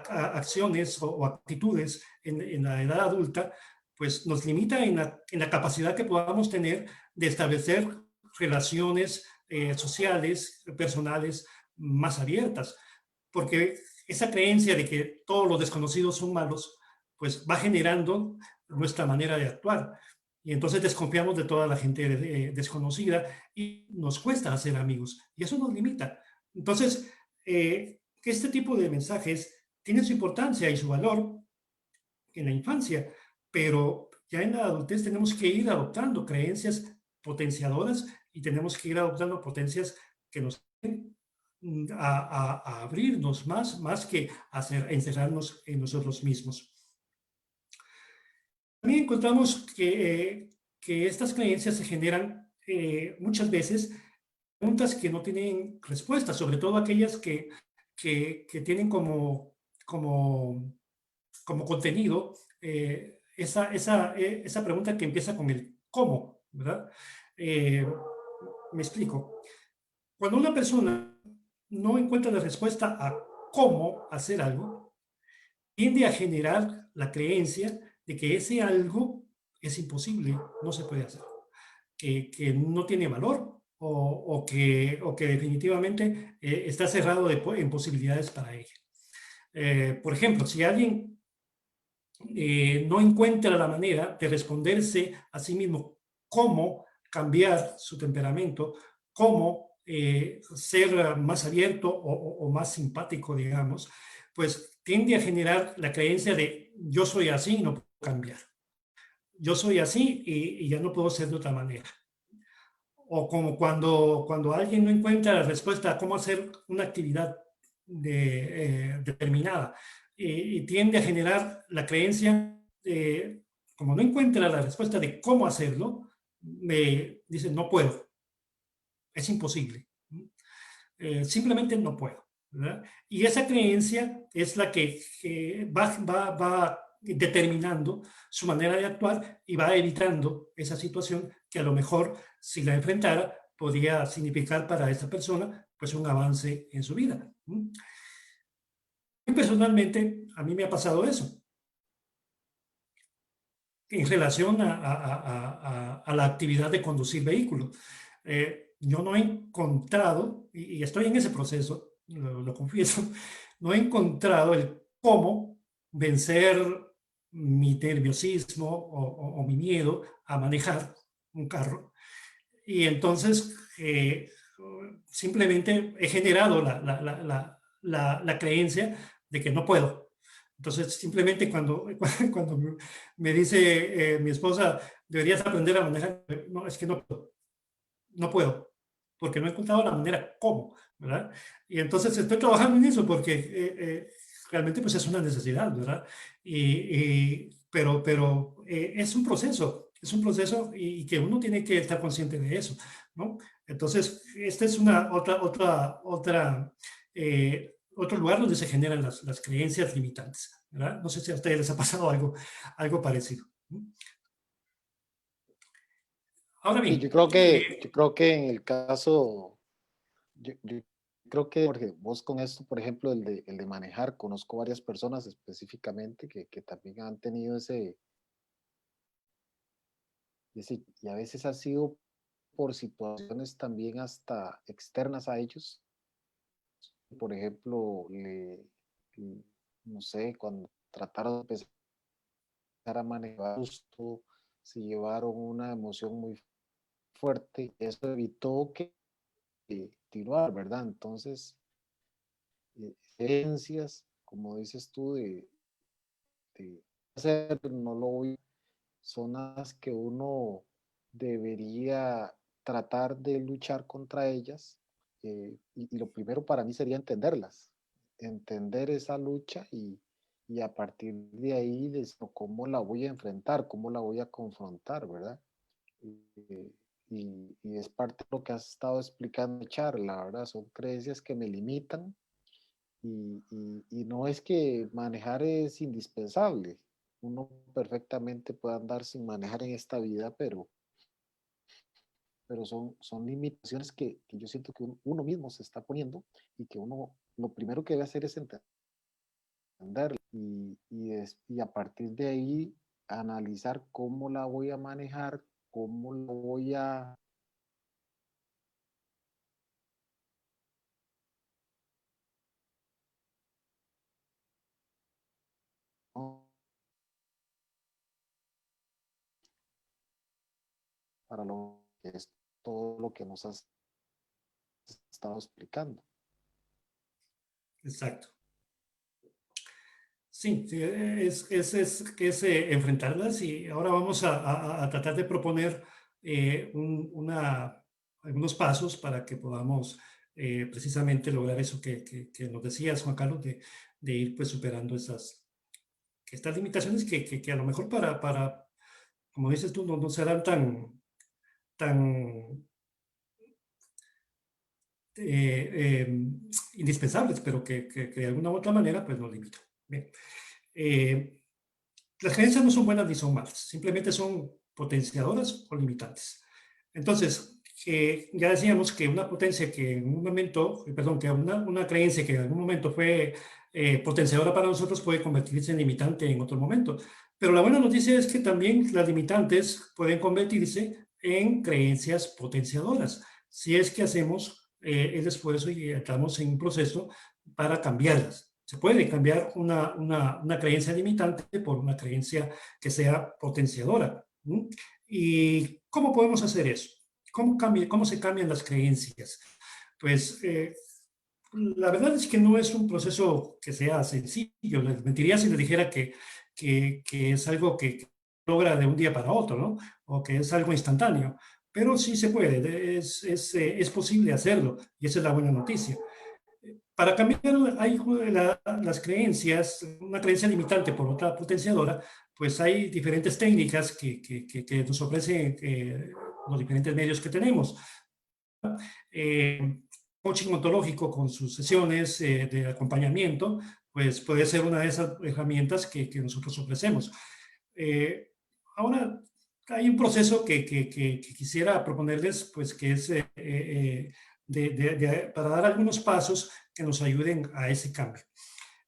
acciones o actitudes en la edad adulta, pues nos limita en la capacidad que podamos tener de establecer relaciones sociales, personales más abiertas. Porque esa creencia de que todos los desconocidos son malos, pues va generando nuestra manera de actuar. Y entonces desconfiamos de toda la gente desconocida y nos cuesta hacer amigos. Y eso nos limita. Entonces, este tipo de mensajes tienen su importancia y su valor en la infancia, pero ya en la adultez tenemos que ir adoptando creencias potenciadoras y tenemos que ir adoptando potencias que nos a abrirnos más que a encerrarnos en nosotros mismos. También encontramos que estas creencias se generan muchas veces preguntas que no tienen respuesta, sobre todo aquellas que tienen como contenido esa pregunta que empieza con el cómo, ¿verdad? Me explico. Cuando una persona no encuentra la respuesta a cómo hacer algo, tiende a generar la creencia de que ese algo es imposible, no se puede hacer, que no tiene valor o que definitivamente está cerrado en posibilidades para ella. Por ejemplo, si alguien no encuentra la manera de responderse a sí mismo cómo cambiar su temperamento, cómo ser más abierto o más simpático, digamos, pues tiende a generar la creencia de yo soy así y no puedo cambiar. Yo soy así y ya no puedo ser de otra manera. O como cuando alguien no encuentra la respuesta a cómo hacer una actividad determinada y tiende a generar la creencia, como no encuentra la respuesta de cómo hacerlo, me dice no puedo, es imposible, simplemente no puedo, ¿verdad? Y esa creencia es la que va determinando su manera de actuar y va evitando esa situación que a lo mejor si la enfrentara podría significar para esa persona pues un avance en su vida. Personalmente a mí me ha pasado eso en relación a la actividad de conducir vehículos. Yo no he encontrado, y estoy en ese proceso, lo confieso, no he encontrado el cómo vencer mi nerviosismo o mi miedo a manejar un carro. Y entonces simplemente he generado la creencia de que no puedo. Entonces simplemente cuando me dice mi esposa, deberías aprender a manejar, no, es que no puedo. porque no he encontrado la manera cómo, ¿verdad? Y entonces estoy trabajando en eso porque realmente pues es una necesidad, ¿verdad? Pero es un proceso y que uno tiene que estar consciente de eso, ¿no? Entonces, esta es una otro lugar donde se generan las creencias limitantes, ¿verdad? No sé si a ustedes les ha pasado algo parecido. Ahora Y bien, yo creo que en el caso, yo creo que, Jorge, vos con esto, por ejemplo, el de manejar, conozco varias personas específicamente que también han tenido y a veces ha sido por situaciones también hasta externas a ellos. Por ejemplo, no sé, cuando trataron de empezar a manejar justo, se llevaron una emoción muy fuerte, eso evitó que continuar, ¿verdad? Entonces, creencias, como dices tú, de hacer, no lo voy, son las que uno debería tratar de luchar contra ellas. Y lo primero para mí sería entenderlas, entender esa lucha y a partir de ahí, cómo la voy a enfrentar, cómo la voy a confrontar, ¿verdad? Eh, y es parte de lo que has estado explicando, charla, ¿verdad? Son creencias que me limitan y no es que manejar es indispensable. Uno perfectamente puede andar sin manejar en esta vida, pero son limitaciones que yo siento que uno mismo se está poniendo y que uno lo primero que debe hacer es entenderlo y a partir de ahí analizar cómo la voy a manejar, cómo lo voy a para lo que es todo lo que nos has estado explicando. exacto. Sí, sí, es enfrentarlas y ahora vamos a tratar de proponer algunos pasos para que podamos precisamente lograr eso que nos decías, Juan Carlos, de ir pues superando estas limitaciones que a lo mejor como dices tú, no serán tan indispensables, pero que de alguna u otra manera pues nos limitan. Bien. Eh, Las creencias no son buenas ni son malas, simplemente son potenciadoras o limitantes. Entonces, ya decíamos que una potencia que en un momento, perdón, que una creencia que en algún momento fue potenciadora para nosotros puede convertirse en limitante en otro momento. Pero la buena noticia es que también las limitantes pueden convertirse en creencias potenciadoras, si es que hacemos el esfuerzo y estamos en un proceso para cambiarlas. Se puede cambiar una creencia limitante por una creencia que sea potenciadora. ¿Sí? ¿Y cómo podemos hacer eso? ¿Cómo se cambian las creencias? Pues la verdad es que no es un proceso que sea sencillo. Les mentiría si les dijera que es algo que logra de un día para otro, ¿no? O que es algo instantáneo. Pero sí se puede, es posible hacerlo y esa es la buena noticia. Para cambiar hay las creencias, una creencia limitante por otra potenciadora, pues hay diferentes técnicas que nos ofrecen los diferentes medios que tenemos. Coaching ontológico con sus sesiones de acompañamiento, pues puede ser una de esas herramientas que nosotros ofrecemos. Ahora, hay un proceso que quisiera proponerles, pues que es para dar algunos pasos que nos ayuden a ese cambio.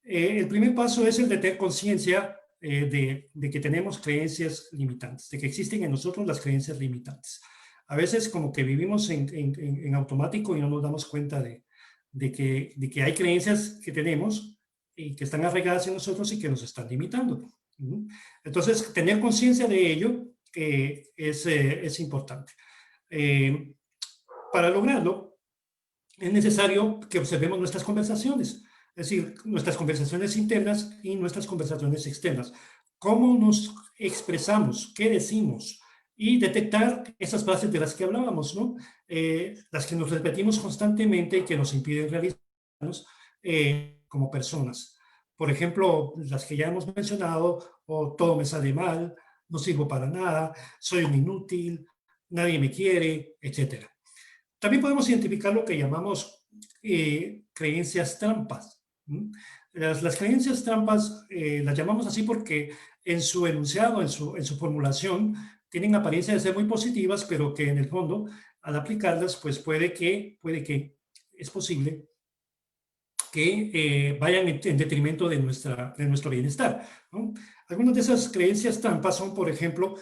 El primer paso es el de tener conciencia de que tenemos creencias limitantes, de que existen en nosotros las creencias limitantes. A veces como que vivimos en automático y no nos damos cuenta de que hay creencias que tenemos y que están arraigadas en nosotros y que nos están limitando. Entonces, tener conciencia de ello es importante. Para lograrlo, es necesario que observemos nuestras conversaciones, es decir, nuestras conversaciones internas y nuestras conversaciones externas. ¿Cómo nos expresamos? ¿Qué decimos? y detectar esas frases de las que hablábamos, ¿no? Las que nos repetimos constantemente y que nos impiden realizarnos como personas. Por ejemplo, las que ya hemos mencionado, o todo me sale mal, no sirvo para nada, soy un inútil, nadie me quiere, etcétera. También podemos identificar lo que llamamos creencias trampas. Las creencias trampas las llamamos así porque en su enunciado, en su formulación, tienen apariencia de ser muy positivas, pero que en el fondo, al aplicarlas, pues puede que es posible que vayan en detrimento de nuestro bienestar, ¿no? Algunas de esas creencias trampas son, por ejemplo,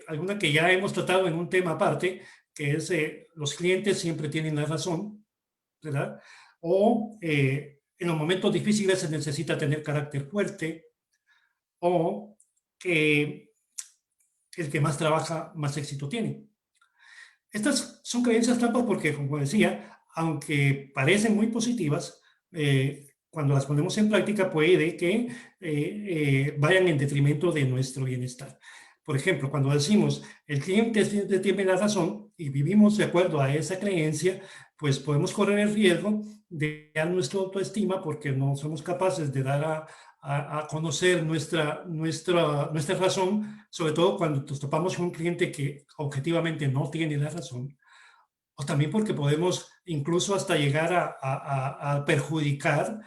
alguna que ya hemos tratado en un tema aparte, que es los clientes siempre tienen la razón, ¿verdad? O en los momentos difíciles se necesita tener carácter fuerte, o que el que más trabaja, más éxito tiene. Estas son creencias trampas porque, como decía, aunque parecen muy positivas, cuando las ponemos en práctica puede que vayan en detrimento de nuestro bienestar. Por ejemplo, cuando decimos el cliente tiene la razón y vivimos de acuerdo a esa creencia, pues podemos correr el riesgo de dar nuestra autoestima porque no somos capaces de dar a conocer nuestra razón, sobre todo cuando nos topamos con un cliente que objetivamente no tiene la razón, o también porque podemos incluso hasta llegar a perjudicar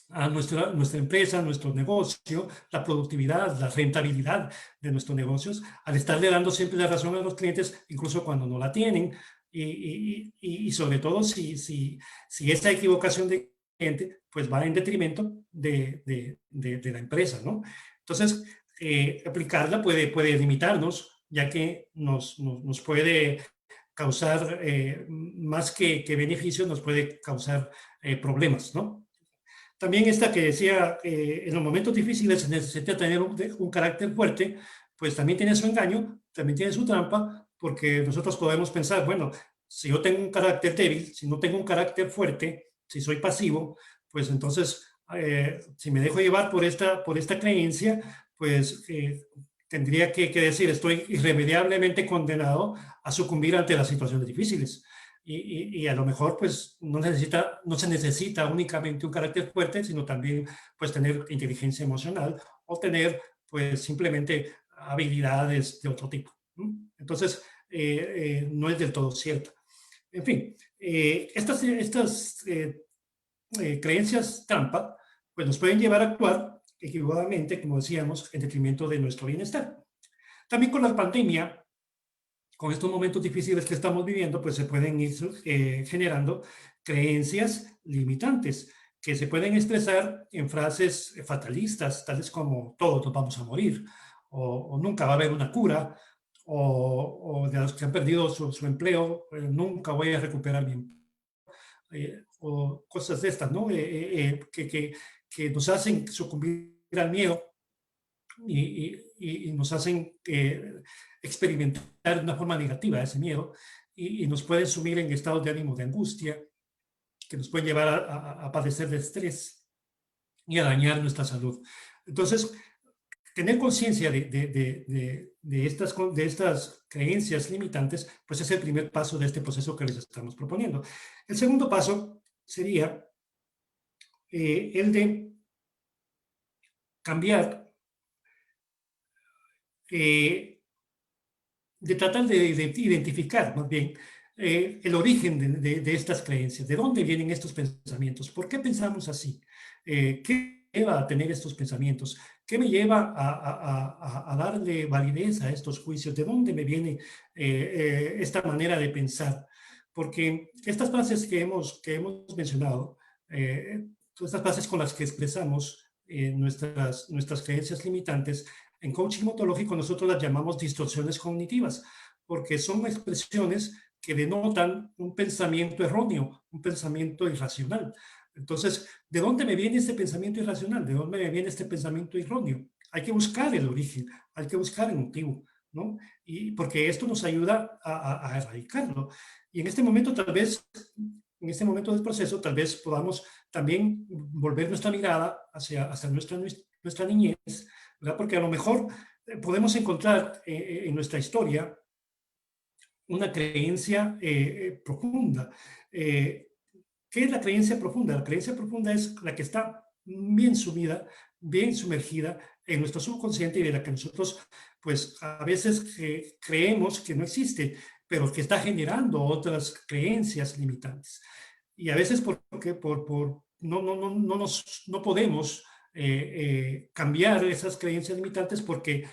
a nuestra empresa, nuestro negocio, la productividad, la rentabilidad de nuestros negocios, al estarle dando siempre la razón a los clientes, incluso cuando no la tienen, y sobre todo si esa equivocación de cliente pues va en detrimento de la empresa, ¿no? Entonces, aplicarla puede limitarnos, ya que nos puede causar, más que beneficios, nos puede causar problemas, ¿no? También esta que decía, en los momentos difíciles se necesita tener un carácter fuerte, pues también tiene su engaño, también tiene su trampa, porque nosotros podemos pensar, bueno, si yo tengo un carácter débil, si no tengo un carácter fuerte, si soy pasivo, pues entonces, si me dejo llevar por esta creencia, pues tendría que decir, estoy irremediablemente condenado a sucumbir ante las situaciones difíciles. Y a lo mejor pues no se necesita únicamente un carácter fuerte, sino también pues tener inteligencia emocional o tener pues simplemente habilidades de otro tipo, ¿no? Entonces, no es del todo cierto. En fin, estas creencias trampa pues nos pueden llevar a actuar equivocadamente, como decíamos, en detrimento de nuestro bienestar. También con la pandemia, con estos momentos difíciles que estamos viviendo, pues se pueden ir generando creencias limitantes que se pueden expresar en frases fatalistas, tales como todos nos vamos a morir, o nunca va a haber una cura, o de los que han perdido su empleo, nunca voy a recuperar mi empleo, o cosas de estas, ¿no? Que nos hacen sucumbir al miedo y nos hacen experimentar de una forma negativa ese miedo y nos pueden sumir en estados de ánimo de angustia que nos pueden llevar a padecer de estrés y a dañar nuestra salud. Entonces, tener conciencia de estas creencias limitantes, pues es el primer paso de este proceso que les estamos proponiendo. El segundo paso sería el de cambiar, de tratar de identificar más bien el origen de estas creencias, de dónde vienen estos pensamientos, por qué pensamos así, qué lleva a tener estos pensamientos, qué me lleva a darle validez a estos juicios, de dónde me viene esta manera de pensar. Porque estas frases que hemos mencionado, estas frases con las que expresamos nuestras creencias limitantes, en coaching ontológico nosotros las llamamos distorsiones cognitivas, porque son expresiones que denotan un pensamiento erróneo, un pensamiento irracional. Entonces, ¿de dónde me viene este pensamiento irracional? ¿De dónde me viene este pensamiento erróneo? Hay que buscar el origen, hay que buscar el motivo, ¿no? Y porque esto nos ayuda a erradicarlo. Y en este momento tal vez, en este momento del proceso, tal vez podamos también volver nuestra mirada hacia nuestra niñez, ¿verdad? Porque a lo mejor podemos encontrar en nuestra historia una creencia profunda. ¿Qué es la creencia profunda? La creencia profunda es la que está bien sumida, bien sumergida en nuestro subconsciente y de la que nosotros, pues, a veces creemos que no existe, pero que está generando otras creencias limitantes. Y a veces porque no podemos cambiar esas creencias limitantes porque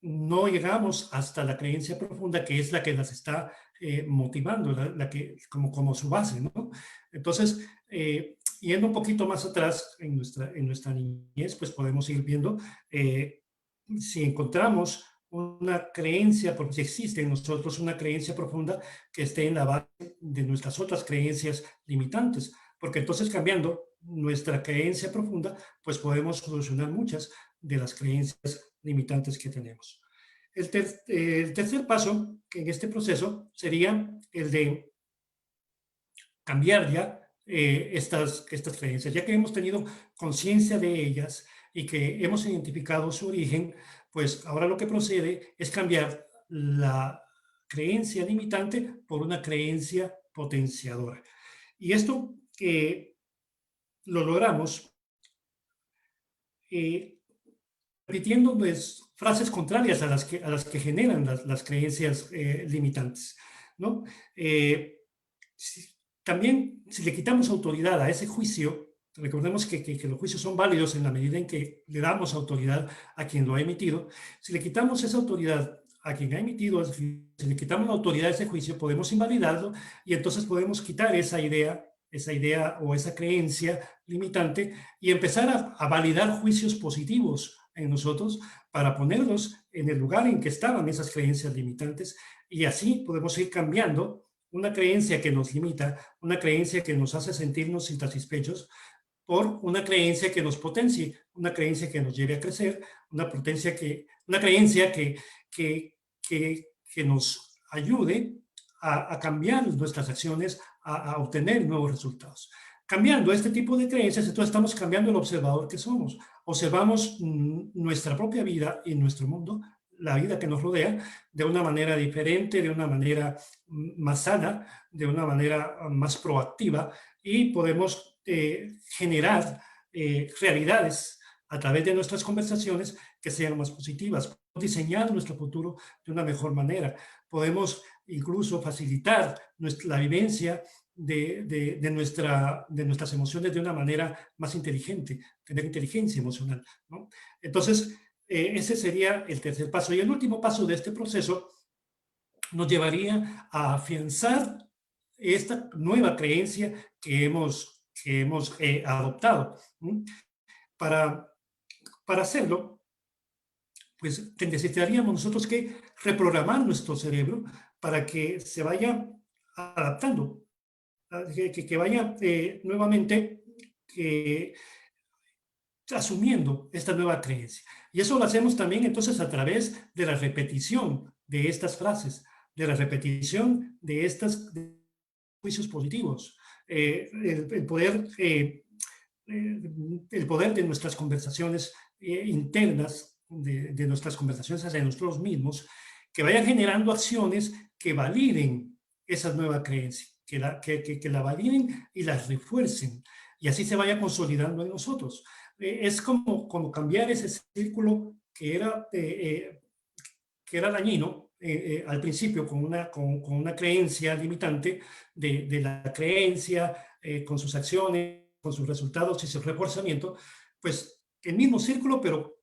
no llegamos hasta la creencia profunda, que es la que las está motivando, la que, como su base, ¿no? Entonces, yendo un poquito más atrás en nuestra niñez, pues podemos ir viendo si encontramos una creencia, porque si existe en nosotros una creencia profunda que esté en la base de nuestras otras creencias limitantes, porque entonces cambiando nuestra creencia profunda, pues podemos solucionar muchas de las creencias limitantes que tenemos. El tercer paso en este proceso sería el de cambiar ya estas creencias. Ya que hemos tenido conciencia de ellas y que hemos identificado su origen, pues ahora lo que procede es cambiar la creencia limitante por una creencia potenciadora. Y esto lo logramos repitiendo pues, frases contrarias a las que generan las creencias limitantes, ¿no? También, si le quitamos autoridad a ese juicio, recordemos que los juicios son válidos en la medida en que le damos autoridad a quien lo ha emitido. Si le quitamos esa autoridad a quien ha emitido, si le quitamos la autoridad a ese juicio, podemos invalidarlo y entonces podemos quitar esa idea o esa creencia limitante y empezar a validar juicios positivos en nosotros para ponerlos en el lugar en que estaban esas creencias limitantes y así podemos ir cambiando una creencia que nos limita, una creencia que nos hace sentirnos insatisfechos por una creencia que nos potencie, una creencia que nos lleve a crecer, una creencia que nos ayude a cambiar nuestras acciones, a obtener nuevos resultados. Cambiando este tipo de creencias, entonces estamos cambiando el observador que somos. Observamos nuestra propia vida y nuestro mundo, la vida que nos rodea, de una manera diferente, de una manera más sana, de una manera más proactiva y podemos generar realidades a través de nuestras conversaciones que sean más positivas. Podemos diseñar nuestro futuro de una mejor manera. Podemos incluso facilitar la vivencia de nuestras emociones de una manera más inteligente, tener inteligencia emocional, ¿no? Entonces, ese sería el tercer paso. Y el último paso de este proceso nos llevaría a afianzar esta nueva creencia que hemos adoptado. Para hacerlo, pues necesitaríamos nosotros que reprogramar nuestro cerebro para que se vaya adaptando, que vaya nuevamente asumiendo esta nueva creencia. Y eso lo hacemos también entonces a través de la repetición de estas frases, de la repetición de estos juicios positivos, el poder de nuestras conversaciones internas, de nuestras conversaciones hacia nosotros mismos, que vayan generando acciones que validen esa nueva creencia, que la validen y la refuercen, y así se vaya consolidando en nosotros. Es como cambiar ese círculo que era dañino al principio con una creencia limitante de la creencia, con sus acciones, con sus resultados y su reforzamiento, pues el mismo círculo, pero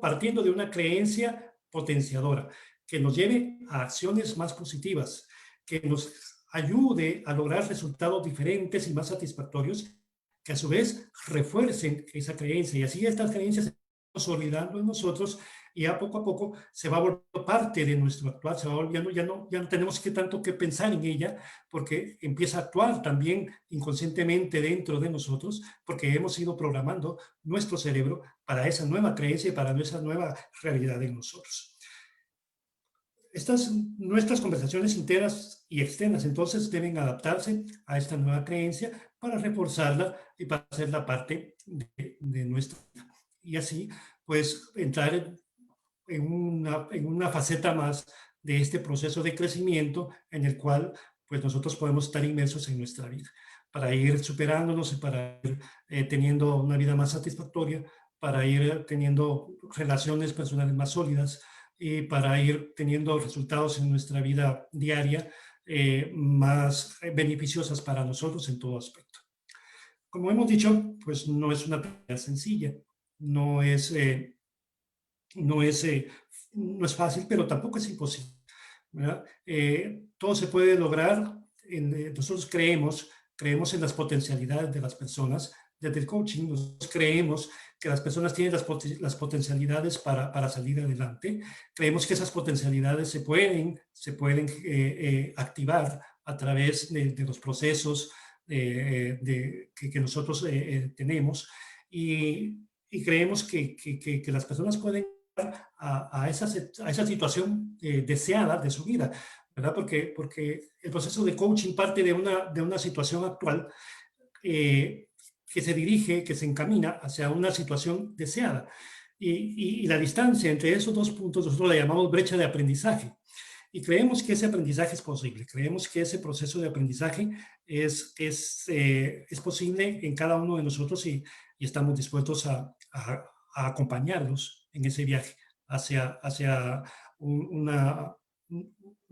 partiendo de una creencia potenciadora, que nos lleve a acciones más positivas, que nos ayude a lograr resultados diferentes y más satisfactorios, que a su vez refuercen esa creencia y así estas creencias se van consolidando en nosotros y a poco se va volviendo parte de nuestro actuar, se va volviendo, ya no tenemos tanto que pensar en ella porque empieza a actuar también inconscientemente dentro de nosotros porque hemos ido programando nuestro cerebro para esa nueva creencia y para esa nueva realidad en nosotros. Nuestras conversaciones internas y externas entonces deben adaptarse a esta nueva creencia para reforzarla y para hacerla parte de nuestra vida. Y así pues entrar en una faceta más de este proceso de crecimiento en el cual pues nosotros podemos estar inmersos en nuestra vida, para ir superándonos y para ir teniendo una vida más satisfactoria, para ir teniendo relaciones personales más sólidas y para ir teniendo resultados en nuestra vida diaria más beneficiosas para nosotros en todo aspecto. Como hemos dicho, pues no es una tarea sencilla, no es, no es, no es fácil, pero tampoco es imposible, ¿verdad? Todo se puede lograr. Nosotros creemos en las potencialidades de las personas. Desde el coaching nosotros creemos que las personas tienen las potencialidades para salir adelante. Creemos que esas potencialidades se pueden activar a través de los procesos que nosotros tenemos y creemos que las personas pueden a esa situación deseada de su vida, ¿verdad? Porque el proceso de coaching parte de una situación actual que se dirige, que se encamina hacia una situación deseada. Y la distancia entre esos dos puntos nosotros la llamamos brecha de aprendizaje. Y creemos que ese aprendizaje es posible, creemos que ese proceso de aprendizaje es posible en cada uno de nosotros y estamos dispuestos a acompañarlos en ese viaje hacia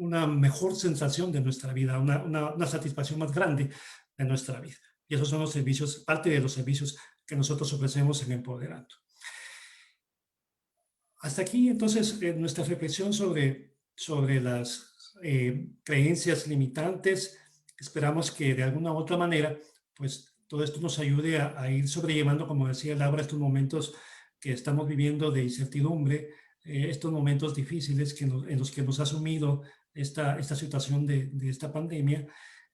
una mejor sensación de nuestra vida, una satisfacción más grande de nuestra vida. Y esos son los servicios, parte de los servicios que nosotros ofrecemos en Empoderando. Hasta aquí, entonces, nuestra reflexión sobre las creencias limitantes. Esperamos que de alguna u otra manera, pues todo esto nos ayude a ir sobrellevando, como decía Laura, estos momentos que estamos viviendo de incertidumbre, estos momentos difíciles en los que nos ha sumido esta situación de esta pandemia.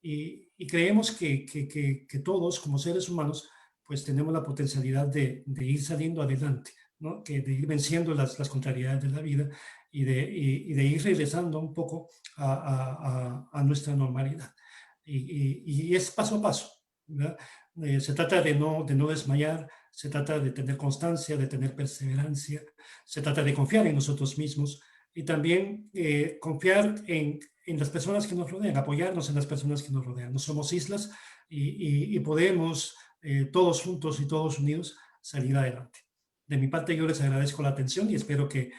Y creemos que todos, como seres humanos, pues tenemos la potencialidad de ir saliendo adelante, ¿no? Que de ir venciendo las contrariedades de la vida y de ir regresando un poco a nuestra normalidad. Y es paso a paso, ¿verdad? Se trata de no desmayar, se trata de tener constancia, de tener perseverancia, se trata de confiar en nosotros mismos y también confiar en las personas que nos rodean, apoyarnos en las personas que nos rodean. No somos islas y podemos todos juntos y todos unidos salir adelante. De mi parte, yo les agradezco la atención y espero que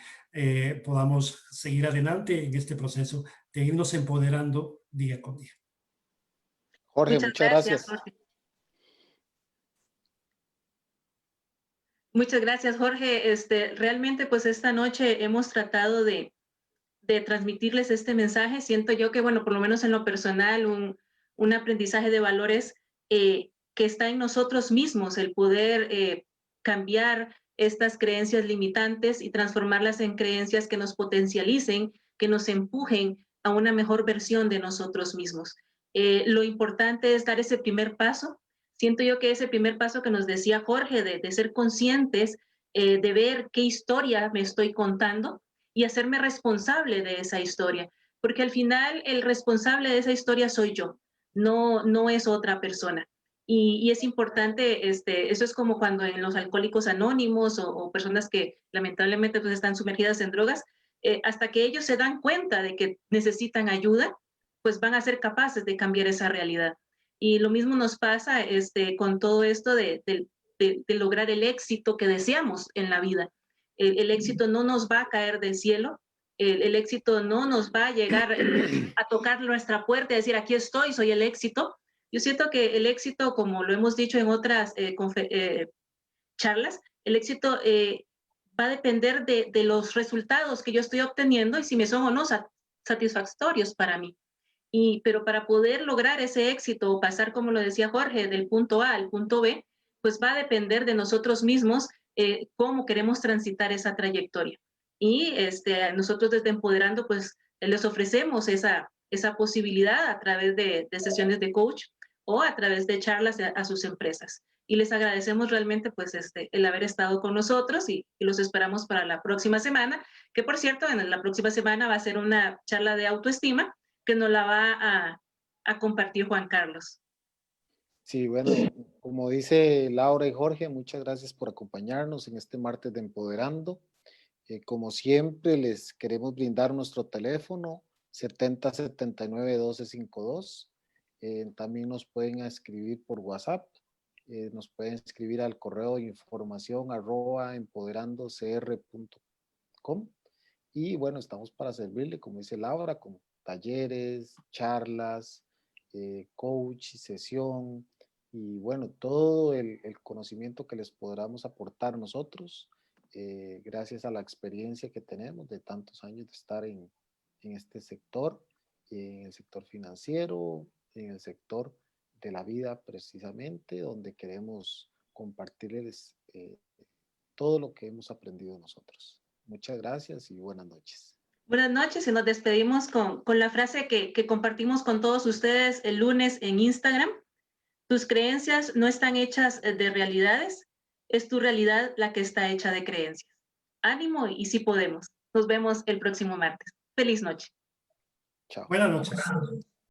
podamos seguir adelante en este proceso de irnos empoderando día con día. Jorge, Muchas muchas gracias, gracias. Jorge. Muchas gracias, Jorge. Realmente, pues esta noche hemos tratado de transmitirles este mensaje. Siento yo que, bueno, por lo menos en lo personal, un aprendizaje de valores que está en nosotros mismos, el poder cambiar estas creencias limitantes y transformarlas en creencias que nos potencialicen, que nos empujen a una mejor versión de nosotros mismos. Lo importante es dar ese primer paso. Siento yo que ese primer paso que nos decía Jorge, de ser conscientes, de ver qué historia me estoy contando y hacerme responsable de esa historia, porque al final el responsable de esa historia soy yo, no es otra persona. Y es importante, eso es como cuando en los alcohólicos anónimos o personas que lamentablemente pues están sumergidas en drogas, hasta que ellos se dan cuenta de que necesitan ayuda, pues van a ser capaces de cambiar esa realidad. Y lo mismo nos pasa con todo esto de lograr el éxito que deseamos en la vida. El éxito no nos va a caer del cielo, el éxito no nos va a llegar a tocar nuestra puerta y decir, aquí estoy, soy el éxito. Yo siento que el éxito, como lo hemos dicho en otras charlas, el éxito va a depender de los resultados que yo estoy obteniendo y si me son o no satisfactorios para mí. Pero para poder lograr ese éxito o pasar, como lo decía Jorge, del punto A al punto B, pues va a depender de nosotros mismos cómo queremos transitar esa trayectoria. Y nosotros desde Empoderando, pues les ofrecemos esa posibilidad a través de sesiones de coach o a través de charlas a sus empresas. Y les agradecemos realmente pues el haber estado con nosotros y los esperamos para la próxima semana, que por cierto, en la próxima semana va a ser una charla de autoestima que nos la va a compartir Juan Carlos. Sí, bueno, como dice Laura y Jorge, muchas gracias por acompañarnos en este martes de Empoderando. Como siempre, les queremos brindar nuestro teléfono 7079-1252. También nos pueden escribir por WhatsApp. Nos pueden escribir al correo de información @empoderandocr.com. Y bueno, estamos para servirle, como dice Laura, con talleres, charlas, coach, sesión y bueno, todo el conocimiento que les podamos aportar nosotros, gracias a la experiencia que tenemos de tantos años de estar en este sector, en el sector financiero, en el sector de la vida precisamente, donde queremos compartirles todo lo que hemos aprendido nosotros. Muchas gracias y buenas noches. Buenas noches y nos despedimos con la frase que compartimos con todos ustedes el lunes en Instagram. Tus creencias no están hechas de realidades, es tu realidad la que está hecha de creencias. Ánimo y sí podemos. Nos vemos el próximo martes. Feliz noche. Chao. Buenas noches.